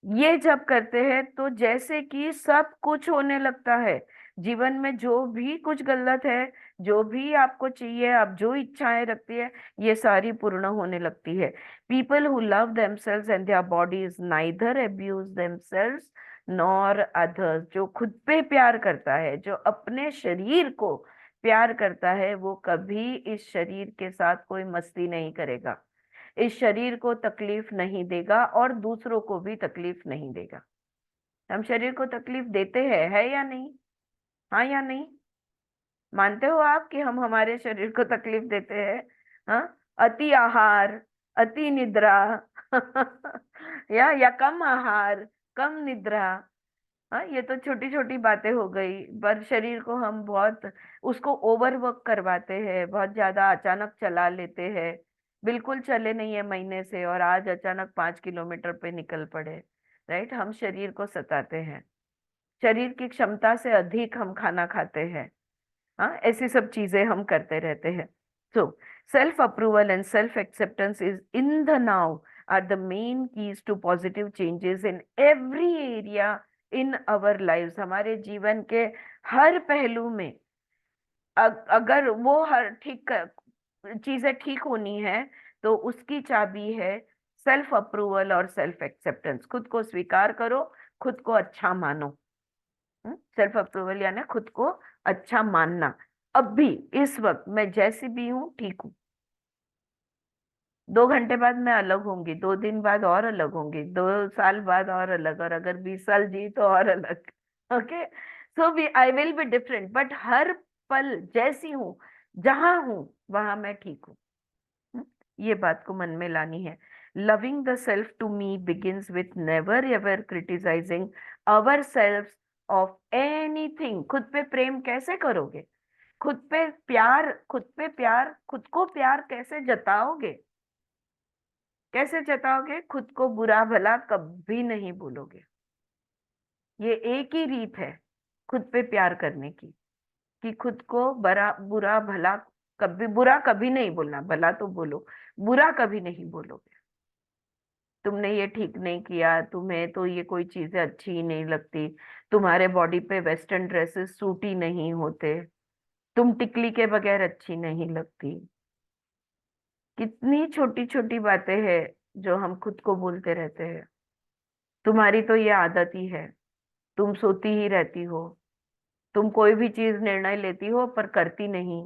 ये जब करते हैं तो जैसे कि सब कुछ होने लगता है। जीवन में जो भी कुछ गलत है, जो भी आपको चाहिए, आप जो इच्छाएं रखती है, ये सारी पूर्ण होने लगती है। People who love themselves and their bodies neither abuse themselves nor others. जो खुद पे प्यार करता है, जो अपने शरीर को प्यार करता है, वो कभी इस शरीर के साथ कोई मस्ती नहीं करेगा, इस शरीर को तकलीफ नहीं देगा और दूसरों को भी तकलीफ नहीं देगा। हम शरीर को तकलीफ देते हैं, है या नहीं? हाँ या नहीं? मानते हो आप कि हम हमारे शरीर को तकलीफ देते हैं? हाँ, अति आहार, अति निद्रा या कम आहार, कम निद्रा। हाँ, ये तो छोटी छोटी बातें हो गई, पर शरीर को हम बहुत उसको ओवरवर्क करवाते हैं, बहुत ज्यादा अचानक चला लेते हैं। बिल्कुल चले नहीं है महीने से, और आज अचानक 5 किलोमीटर पे निकल पड़े। राइट, हम शरीर को सताते हैं, शरीर की क्षमता से अधिक हम खाना खाते हैं। हाँ, ऐसी सब चीजें हम करते रहते हैं। So self approval and self acceptance is in the now are the main keys to positive changes in every area in our lives. हमारे जीवन के हर पहलू में अगर वो हर ठीक चीजें ठीक होनी है, तो उसकी चाबी है सेल्फ अप्रूवल और सेल्फ एक्सेप्टेंस। खुद को स्वीकार करो, खुद को अच्छा मानो। सेल्फ अप्रूवल यानी खुद को अच्छा मानना। अब भी इस वक्त मैं जैसी भी हूँ ठीक हूँ, 2 घंटे बाद मैं अलग होंगी, 2 दिन बाद और अलग होंगी, 2 साल बाद और अलग, और अगर 20 साल जी तो और अलग। Okay, so we I will be different, but हर पल जैसी हूँ, जहां हूँ वहां मैं ठीक हूँ। ये बात को मन में लानी है। Loving the self to me begins with never ever criticising our self of anything. खुद पे प्रेम कैसे करोगे? खुद पे प्यार खुद को प्यार कैसे जताओगे? कैसे जताओगे? खुद को बुरा भला कभी नहीं बोलोगे। ये एक ही रीत है खुद पे प्यार करने की, कि खुद को बुरा भला बुरा कभी नहीं बोलना। भला तो बोलो, बुरा कभी नहीं बोलोगे। तुमने ये ठीक नहीं किया, तुम्हें तो ये कोई चीजें अच्छी ही नहीं लगती, तुम्हारे बॉडी पे वेस्टर्न ड्रेसेस सूट ही नहीं होते, तुम टिकली के बगैर अच्छी नहीं लगती। कितनी छोटी छोटी बातें हैं जो हम खुद को बोलते रहते हैं। तुम्हारी तो ये आदत ही है, तुम सोती ही रहती हो, तुम कोई भी चीज निर्णय लेती हो पर करती नहीं।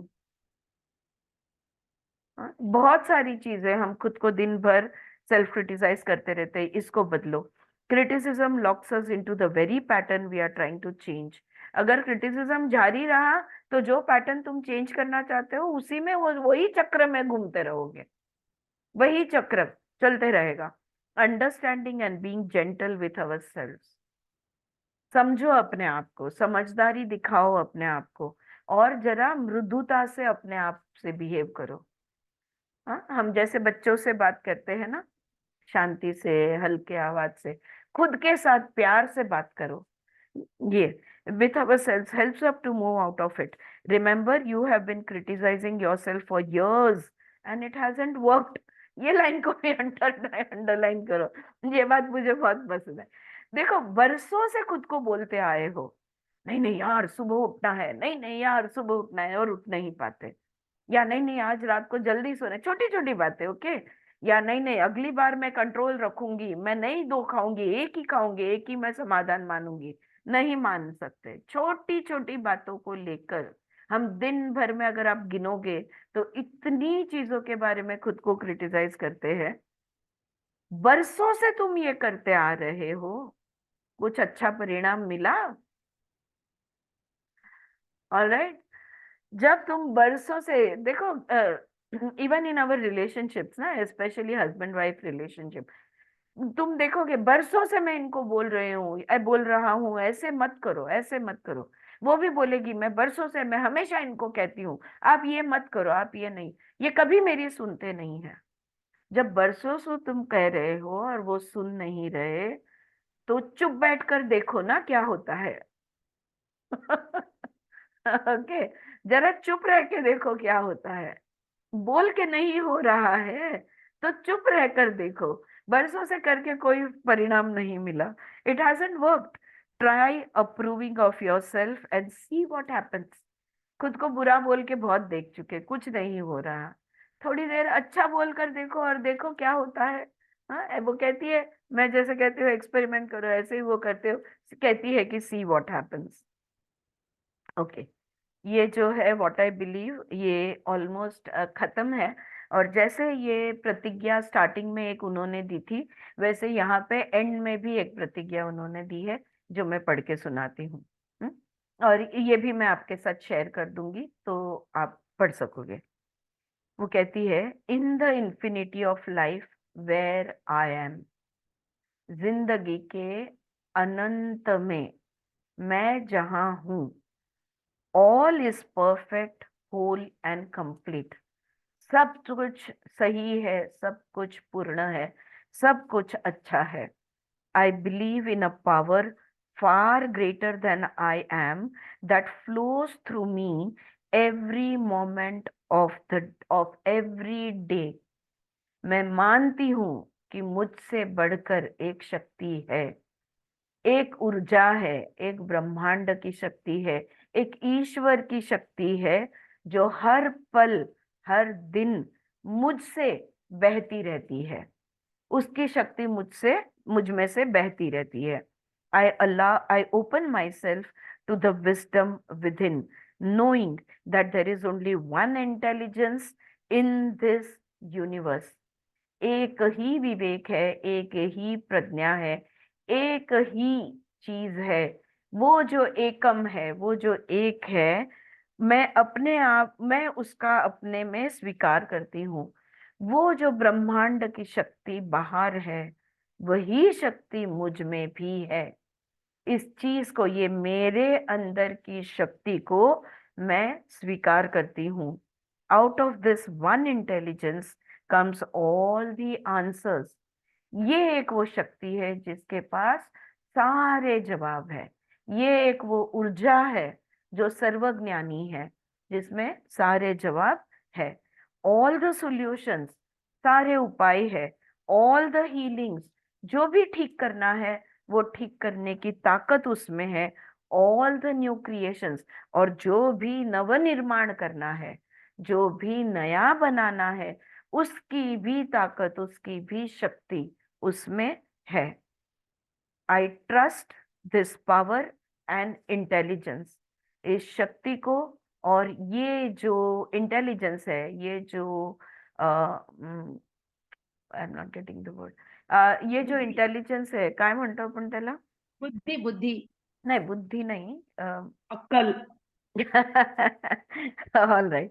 हाँ, बहुत सारी चीजें हम खुद को दिन भर सेल्फ क्रिटिसाइज करते रहते हैं। इसको बदलो। Criticism locks us into the very pattern we are trying to change. अगर क्रिटिसिज्म जारी रहा तो जो पैटर्न तुम चेंज करना चाहते हो उसी में वही चक्र में घूमते रहोगे, वही चक्र चलते रहेगा। Understanding and being gentle with our self. समझो अपने आप को, समझदारी दिखाओ अपने आप को, और जरा मृदुता से अपने आप से बिहेव करो। हाँ, हम जैसे बच्चों से बात करते हैं ना, शांति से, हल्के आवाज से, खुद के साथ प्यार से बात करो। ये with ourselves helps us to move out of it. Remember, you have been criticizing yourself for years and it hasn't worked. ये लाइन को भी अंडरलाइन करो। ये बात मुझे बहुत पसंद है। देखो, बरसों से खुद को बोलते आए हो, नहीं नहीं यार सुबह उठना है, नहीं नहीं यार सुबह उठना है, और उठ नहीं पाते। या नहीं नहीं आज रात को जल्दी सोना है, छोटी छोटी बातें, ओके। या नहीं नहीं अगली बार मैं कंट्रोल रखूंगी, मैं नहीं दो खाऊंगी, एक ही खाऊंगी, एक ही मैं समाधान मानूंगी। नहीं मान सकते। छोटी छोटी बातों को लेकर हम दिन भर में, अगर आप गिनोगे तो इतनी चीजों के बारे में खुद को क्रिटिसाइज करते हैं। बरसों से तुम ये करते आ रहे हो, कुछ अच्छा परिणाम मिला? ऑलराइट। जब तुम बरसों से देखो, इवन इन आवर रिलेशनशिप्स ना, स्पेशली हस्बैंड वाइफ रिलेशनशिप, तुम देखोगे बरसों से मैं इनको बोल रहा हूँ ऐसे मत करो, ऐसे मत करो। वो भी बोलेगी मैं बरसों से, मैं हमेशा इनको कहती हूँ आप ये मत करो, आप ये नहीं। ये कभी मेरी सुनते नहीं है। जब बरसों से तुम कह रहे हो और वो सुन नहीं रहे, तो चुप बैठकर देखो ना क्या होता है। ओके, जरा चुप रह के देखो क्या होता है। बोल के नहीं हो रहा है तो चुप रहकर देखो। बरसों से करके कोई परिणाम नहीं मिला, it hasn't worked. Try approving of yourself and see what happens. खुद को बुरा बोल के बहुत देख चुके, कुछ नहीं हो रहा। थोड़ी देर अच्छा बोल कर देखो और देखो क्या होता है। हाँ, वो कहती है, मैं जैसे कहती हूँ एक्सपेरिमेंट करो, ऐसे ही वो करते हो, कहती है कि सी व्हाट हैपेंस। ओके, ये जो है व्हाट आई बिलीव, ये ऑलमोस्ट खत्म है। और जैसे ये प्रतिज्ञा स्टार्टिंग में एक उन्होंने दी थी, वैसे यहाँ पे एंड में भी एक प्रतिज्ञा उन्होंने दी है जो मैं पढ़ के सुनाती हूँ। और ये भी मैं आपके साथ शेयर कर दूंगी तो आप पढ़ सकोगे। वो कहती है, in the infinity of life where I am. जिंदगी के अनंत में मैं जहां हूं, all is perfect, whole and complete. सब कुछ सही है, सब कुछ पूर्ण है, सब कुछ अच्छा है। I believe in a power far greater than I am that flows through me every moment of every day. मैं मानती हूँ कि मुझसे बढ़कर एक शक्ति है, एक ऊर्जा है, एक ब्रह्मांड की शक्ति है, एक ईश्वर की शक्ति है जो हर पल हर दिन मुझसे बहती रहती है। उसकी शक्ति मुझ में से बहती रहती है। I open myself to the wisdom within, knowing that there is only one intelligence in this universe. एक ही विवेक है, एक ही प्रज्ञा है, एक ही चीज है। वो जो एकम है, वो जो एक है, मैं उसका अपने में स्वीकार करती हूँ। वो जो ब्रह्मांड की शक्ति बाहर है, वही शक्ति मुझ में भी है। इस चीज को, ये मेरे अंदर की शक्ति को मैं स्वीकार करती हूँ। Out of this one intelligence comes all the answers. ये एक वो शक्ति है जिसके पास सारे जवाब है। ये एक वो ऊर्जा है जो सर्वज्ञानी है, जिसमें सारे जवाब है। ऑल द सॉल्यूशंस, सारे उपाय है। ऑल द हीलिंग्स, जो भी ठीक करना है वो ठीक करने की ताकत उसमें है। ऑल द न्यू क्रिएशंस, और जो भी नवनिर्माण करना है, जो भी नया बनाना है, उसकी भी ताकत, उसकी भी शक्ति उसमें है। I trust this power and intelligence, इस शक्ति को। और ये जो इंटेलिजेंस है, ये जो आई am not getting the word, ये जो इंटेलिजन्स आहे काय म्हणतो आपण त्याला? बुद्धी बुद्धी नाही, बुद्धी नाही. अक्कल ऑल राइट.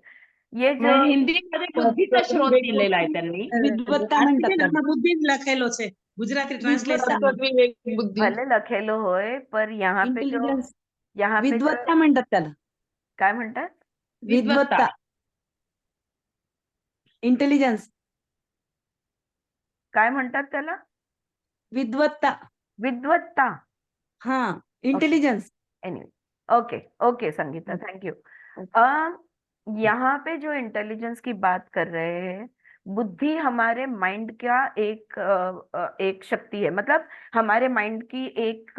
ये जो म्हणजे हिंदीमध्ये बुद्धीचा स्रोत दिलेला आहे त्यांनी. વિદ્વત્તા म्हणतात त्याला. બુદ્ધિ જ લખેલો છે ગુજરાતી ટ્રાન્સલેશનમાં. भले लखेलो होय, पर यहाँ पे जो इंटेलिजन्स यहाँ पे जो विद्वत्ता म्हणतात त्याला. काय म्हणतात? विद्वत्ता इंटेलिजन्स काय म्हणतात त्याला? विद्वत्ता. विद्वत्ता. हा intelligence. Anyway, okay okay Sangeeta, thank you. यहाँ पे जो इंटेलिजेंस की बात कर रहे हैं, बुद्धि हमारे माइंड का एक शक्ति है, मतलब हमारे माइंड की एक,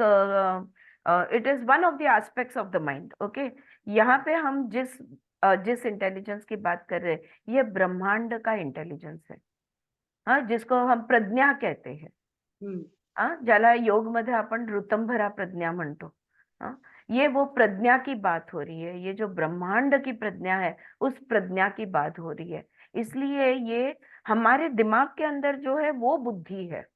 it is one of the aspects of the mind. Okay, यहाँ पे हम जिस इंटेलिजेंस की बात कर रहे हैं, ये ब्रह्मांड का इंटेलिजेंस है. हाँ, जिसको हम प्रज्ञा कहते हैं. ज्याला योग मध्ये आपण ऋतंभरा प्रज्ञा म्हणतो. हाँ, ये वो प्रज्ञा की बात हो रही है. ये जो ब्रह्मांड की प्रज्ञा है, उस प्रज्ञा की बात हो रही है. इसलिए ये हमारे दिमाग के अंदर जो है वो बुद्धि है.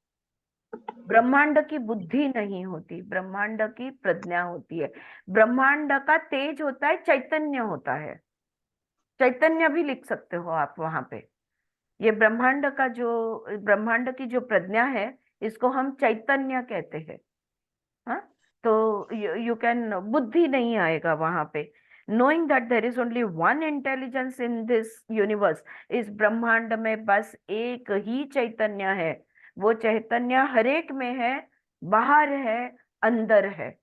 ब्रह्मांड की बुद्धि नहीं होती, ब्रह्मांड की प्रज्ञा होती है. ब्रह्मांड का तेज होता है, चैतन्य होता है. चैतन्य भी लिख सकते हो आप वहां पे. ये ब्रह्मांड की जो प्रज्ञा है, इसको हम चैतन्य कहते हैं. हाँ, तो यू कैन, बुद्धि नहीं आएगा वहां पे. Knowing that there is only one intelligence in this universe, इस ब्रह्मांड में बस एक ही चैतन्य है. वो चैतन्य हर एक में है, बाहर है, अंदर है.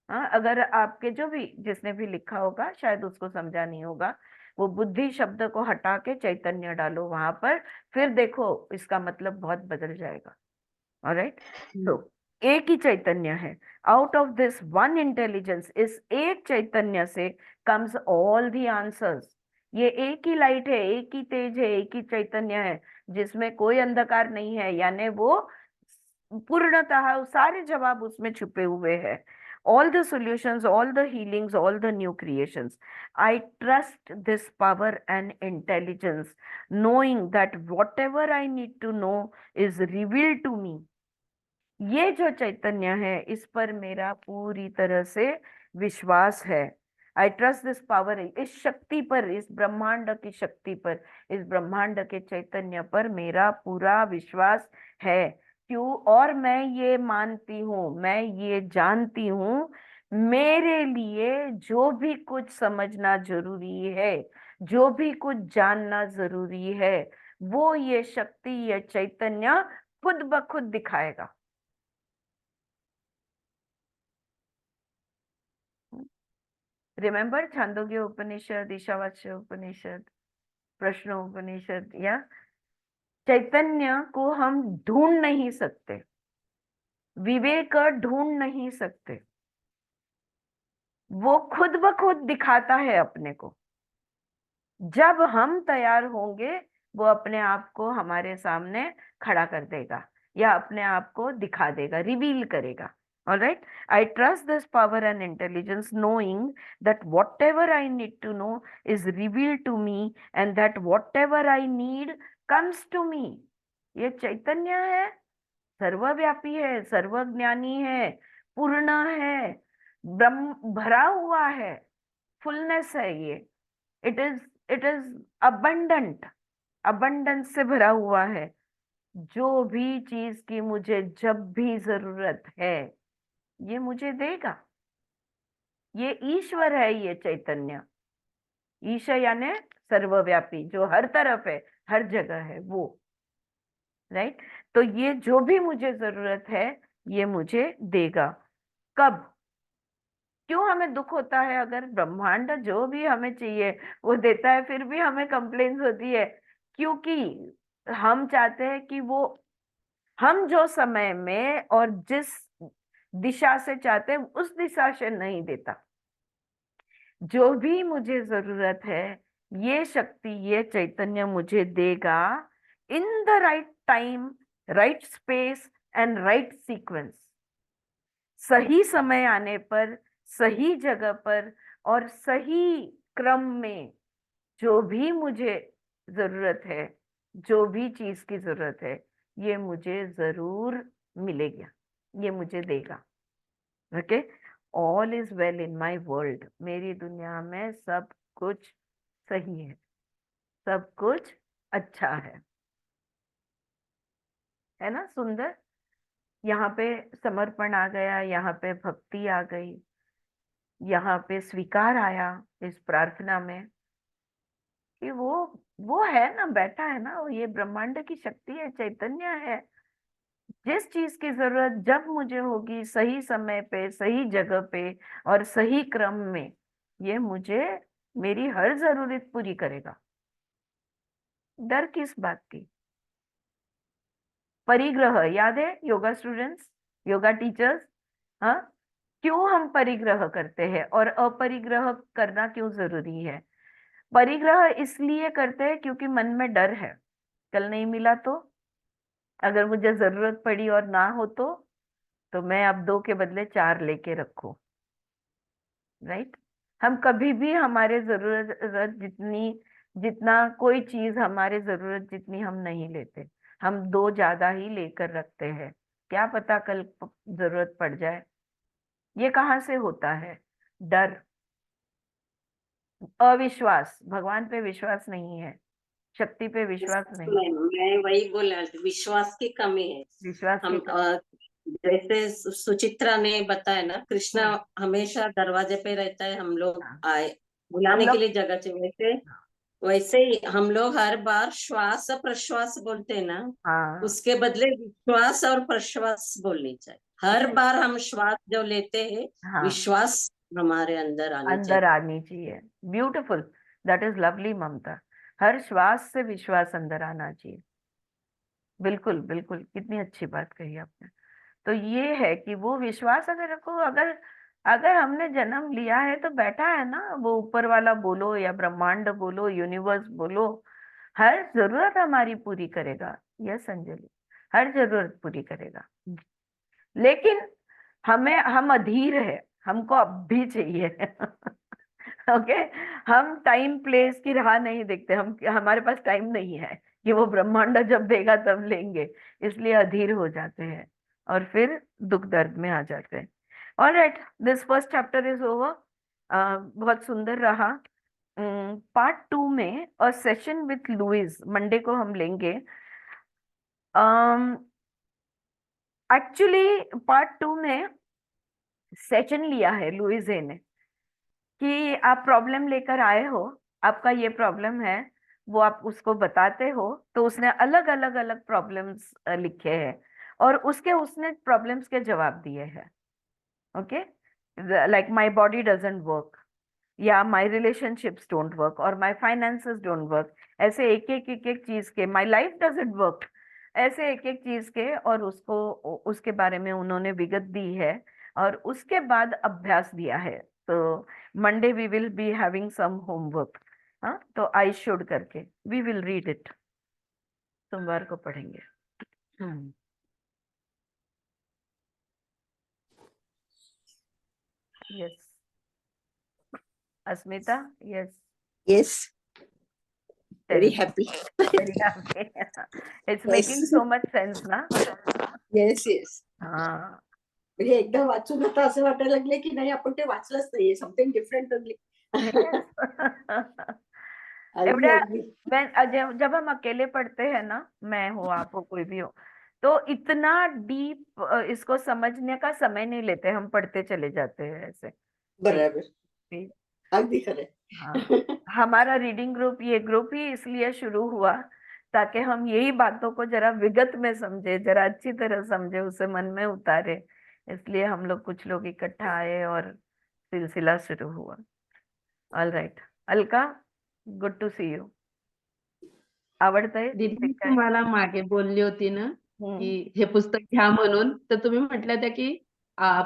हाँ, अगर आपके जो भी, जिसने भी लिखा होगा शायद उसको समझा नहीं होगा, वो बुद्धि शब्द को हटा के चैतन्य डालो वहां पर, फिर देखो इसका मतलब बहुत बदल जाएगा. ऑलराइट, तो एक ही चैतन्य है. Out of this one intelligence, इस एक चैतन्य से कम्स ऑल दी आंसर्स. ये एक ही लाइट है, एक ही तेज है, एक ही चैतन्य है, जिसमें कोई अंधकार नहीं है. यानी वो पूर्णतः सारे जवाब उसमें छुपे हुए हैं. All the solutions, all the healings, all the new creations. I trust this power and intelligence, knowing that whatever I need to know is revealed to me. ये जो चैतन्य है, इस पर मेरा पूरी तरह से विश्वास है. आई ट्रस्ट दिस पावर, इस शक्ति पर, इस ब्रह्मांड की शक्ति पर, इस ब्रह्मांड के चैतन्य पर मेरा पूरा विश्वास है. क्यों? और मैं ये मानती हूँ, मैं ये जानती हूँ, मेरे लिए जो भी कुछ समझना जरूरी है, जो भी कुछ जानना जरूरी है, वो ये शक्ति, ये चैतन्य खुद ब खुद दिखाएगा. रिमेंबर छांदोग्य उपनिषद, ईशावास्य उपनिषद, प्रश्नोपनिषद. या चैतन्य को हम ढूंढ नहीं सकते, विवेक ढूंढ नहीं सकते, वो खुद ब खुद दिखाता है अपने को. जब हम तैयार होंगे, वो अपने आप को हमारे सामने खड़ा कर देगा, या अपने आप को दिखा देगा, रिवील करेगा. All right, I trust this power and intelligence, knowing that whatever I need to know is revealed to me, and that whatever I need comes to me. ये चैतन्य है, सर्वव्यापी है, सर्वज्ञानी है, पूर्ण है, ब्रह्म भरा हुआ है, फुलनेस है. ये इट इज अबंडेंट, अबंडेंस से भरा हुआ है. जो भी चीज की मुझे जब भी जरूरत है, ये मुझे देगा। ये ईश्वर है, ये चैतन्य। ईश यानी सर्वव्यापी, जो हर तरफ है, हर जगह है वो, राइट। तो ये जो भी मुझे जरूरत है ये मुझे देगा। कब? क्यों हमें दुख होता है अगर ब्रह्मांड जो भी हमें चाहिए वो देता है, फिर भी हमें कंप्लेन्स होती है? क्योंकि हम चाहते हैं कि वो हम जो समय में और जिस दिशा से चाहते हैं उस दिशा से नहीं देता। जो भी मुझे जरूरत है ये शक्ति, ये चैतन्य मुझे देगा in the right time, right space and right sequence. सही समय आने पर, सही जगह पर और सही क्रम में जो भी मुझे जरूरत है, जो भी चीज की जरूरत है, ये मुझे जरूर मिलेगा, ये मुझे देगा। Okay, all is well in my world. मेरी दुनिया में सब कुछ सही है, सब कुछ अच्छा है ना? सुंदर। यहाँ पे समर्पण आ गया, यहाँ पे भक्ति आ गई, यहाँ पे स्वीकार आया इस प्रार्थना में कि वो है ना, बैठा है ना, ये ब्रह्मांड की शक्ति है, चैतन्य है। जिस चीज की जरूरत जब मुझे होगी, सही समय पे, सही जगह पे और सही क्रम में, ये मुझे मेरी हर जरूरत पूरी करेगा। डर किस बात की? परिग्रह याद है? योगा स्टूडेंट्स, योगा टीचर्स, हाँ, क्यों हम परिग्रह करते हैं और अपरिग्रह करना क्यों जरूरी है? परिग्रह इसलिए करते हैं क्योंकि मन में डर है, कल नहीं मिला तो, अगर मुझे जरूरत पड़ी और ना हो तो मैं अब 2 के बदले 4 लेके रखूं, राइट। हम कभी भी हमारे जरूरत जितनी, जितना कोई चीज हमारे जरूरत जितनी हम नहीं लेते, हम 2 ज्यादा ही लेकर रखते हैं। क्या पता कल जरूरत पड़ जाए। ये कहाँ से होता है? डर, अविश्वास, भगवान पे विश्वास नहीं है, शक्ति पे विश्वास नहीं, मैं वही बोला, विश्वास की कमी है। विश्वास हम की जैसे सुचित्रा ने बताया ना, कृष्णा हम्म, हमेशा दरवाजे पे रहता है, हम लोग हाँ। आए हम बुलाने के लोग लिए जगह चाहिए। वैसे वैसे ही हम लोग हर बार श्वास प्रश्वास बोलते हैं ना, हाँ, उसके बदले विश्वास और प्रश्वास बोलनी चाहिए। हर नहीं, बार हम श्वास जो लेते हैं, हाँ, विश्वास हमारे अंदर आनी अंदर चाहिए। आनी चाहिए। ब्यूटीफुल, दैट इज लवली ममता। हर श्वास से विश्वास अंदर आना चाहिए। बिल्कुल बिल्कुल, कितनी अच्छी बात कही आपने। तो ये है कि वो विश्वास अगर रखो, अगर अगर हमने जन्म लिया है तो बैठा है ना वो ऊपर वाला, बोलो या ब्रह्मांड बोलो, यूनिवर्स बोलो, हर जरूरत हमारी पूरी करेगा। यस अंजलि, हर जरूरत पूरी करेगा। लेकिन हम अधीर है, हमको अब भी चाहिए। ओके, हम टाइम प्लेस की राह नहीं देखते, हम, हमारे पास टाइम नहीं है कि वो ब्रह्मांड जब देगा तब लेंगे, इसलिए अधीर हो जाते हैं और फिर दुख दर्द में आ जाते हैं। Alright, this first chapter is over. बहुत सुंदर रहा। पार्ट 2 में और सेशन विथ लुइस मंडे को हम लेंगे। एक्चुअली पार्ट 2 में सेशन लिया है लुइसे ने कि आप प्रॉब्लम लेकर आए हो, आपका ये प्रॉब्लम है, वो आप उसको बताते हो, तो उसने अलग अलग अलग प्रॉब्लम्स लिखे हैं और उसने प्रॉब्लम्स के जवाब दिए हैं। Okay, like my body doesn't work, या माय रिलेशनशिप्स डोंट वर्क, और माय फाइनेंसेस डोंट वर्क, ऐसे एक एक चीज के, माय लाइफ डजंट वर्क, ऐसे एक चीज के, और उसके बारे में उन्होंने विगत दी है और उसके बाद अभ्यास दिया है। तो Monday we will be having some homework, हाँ, तो आई शुड करके वी विल रीड इट, सोमवार को पढ़ेंगे। Yes Asmita, yes, Yes, very happy. very happy. It's making Yes. so much sense ना? Yes, yes. हाँ, म्हणजे एकदा वाचून आता असं वाटायला लागले की नाही, आपण ते वाचलंच नाहीये, समथिंग डिफरंट ओनली. एवढ्या अगदी. जब हम अकेले पढ़ते हैं ना, मैं हो, आप हो, कोई भी हो, तो इतना डीप इसको समझने का समय नहीं लेते, हम पढ़ते चले जाते हैं ऐसे। बराबर ठीक। अगदी खरं हाँ, हमारा रीडिंग ग्रुप, ये ग्रुप ही इसलिए शुरू हुआ ताकि हम यही बातों को जरा विगत में समझे, जरा अच्छी तरह समझे, उसे मन में उतारे। इसलिए हम लोग कुछ लोग इकट्ठा आए और सिलसिला शुरू हुआ। All right, Alka, good to see you. आवडतंय दीदी ते मी काय? तुम्हाला मागे बोलली होती ना हम्म. की हे पुस्तक घ्या म्हणून, तर तुम्ही म्हटल्या होत्या की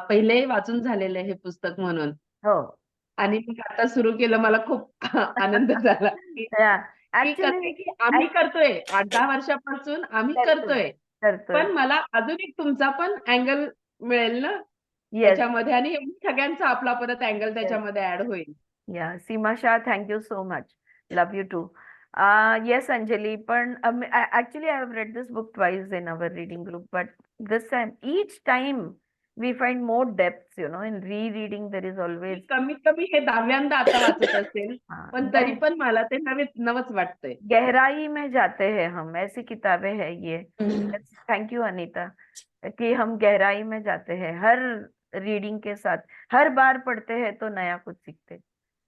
पहिले वाचून झालेलं आहे हे पुस्तक म्हणून. हो. आणि मग आता सुरू केलं, मला खूप आनंद झाला की की कसं आहे ऍक्च्युली की आम्ही करतोय 8-10 वर्षापासून आम्ही करतोय करतोय. पण मला अजून एक तुमचा पण अँगल मिळेल ना येस. त्याच्यामध्ये, आणि सगळ्यांचा आपला परत अँगल त्याच्यामध्ये ऍड होईल. Yeah, Seema Shah, thank you so much. Love you too. Yes, Anjali, but actually I have read this book twice in our reading group, but this time, each time we find more depths, in rereading there is me always, कमीत कमी हे 10व्यांदा आता वाचत असेल, पण तरी पण मला ते नवच वाटतंय. गहराई में जाते हैं हम, ऐसी किताबें हैं ये. थैंक यू अनीता, कि हम गहराई में जाते हैं हर रीडिंग के साथ, हर बार पढ़ते हैं तो नया कुछ सीखते,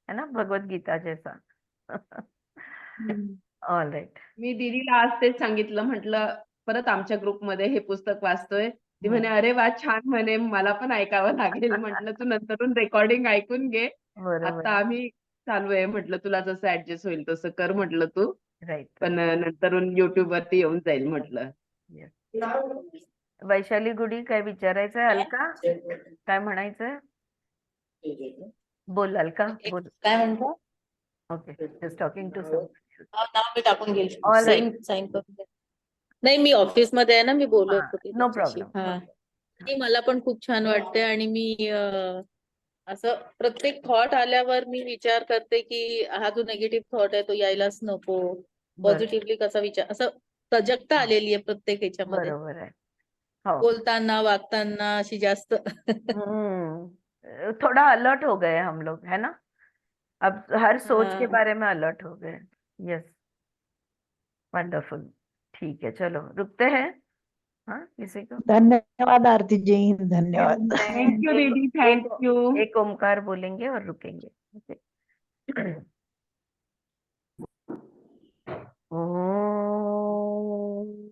है ना, भगवत गीता जैसा. All right. मी दीदीला आज तेच सांगितलं, म्हटलं परत आमच्या ग्रुपमध्ये हे पुस्तक वाचतोय. ती म्हणे अरे वा छान, म्हणे मला पण ऐकावं लागेल. म्हटलं तू नंतरून रेकॉर्डिंग ऐकून घे. बरोबर. आता आम्ही चालू आहे, म्हटलं तुला जसं ऍडजस्ट होईल तसं कर म्हटलं तू, राईट. पण नंतरून युट्यूब वरती येऊन जाईल म्हटलं. वैशाली गुडी, काय विचारायचंय अलका? काय म्हणायचंय? बोल अलका, बोल. काय म्हणतो okay, just talking to some. नाव मी टाकून घेईल. All right. साईन करून घे. नाही, मी ऑफिस मध्ये आहे ना, मी बोलत होते नो तुमच्याशी. प्रॉब्लेम. आणि मला पण खूप छान वाटते, आणि मी असं प्रत्येक थॉट आल्यावर मी विचार करते की हा जो निगेटिव्ह थॉट आहे तो यायलाच नको. पॉझिटिव्हली कसा विचार, असं सजगता आलेली आहे प्रत्येक ह्याच्यामध्ये, बरोबर आहे. हो. बोलताना वागताना अशी जास्त. थोड़ा अलर्ट हो गए हम लोग, है ना, अब हर सोच के हाँ. बारे में अलर्ट हो गए. Yes, wonderful. ठीक है, चलो रुकते हैं. हाँ, किसी को धन्यवाद आरती जी, धन्यवाद. थँक्यू दीदी, थँक्यू. एक ओमकार बोलेंगे और रुकेंगे. ओके. ओम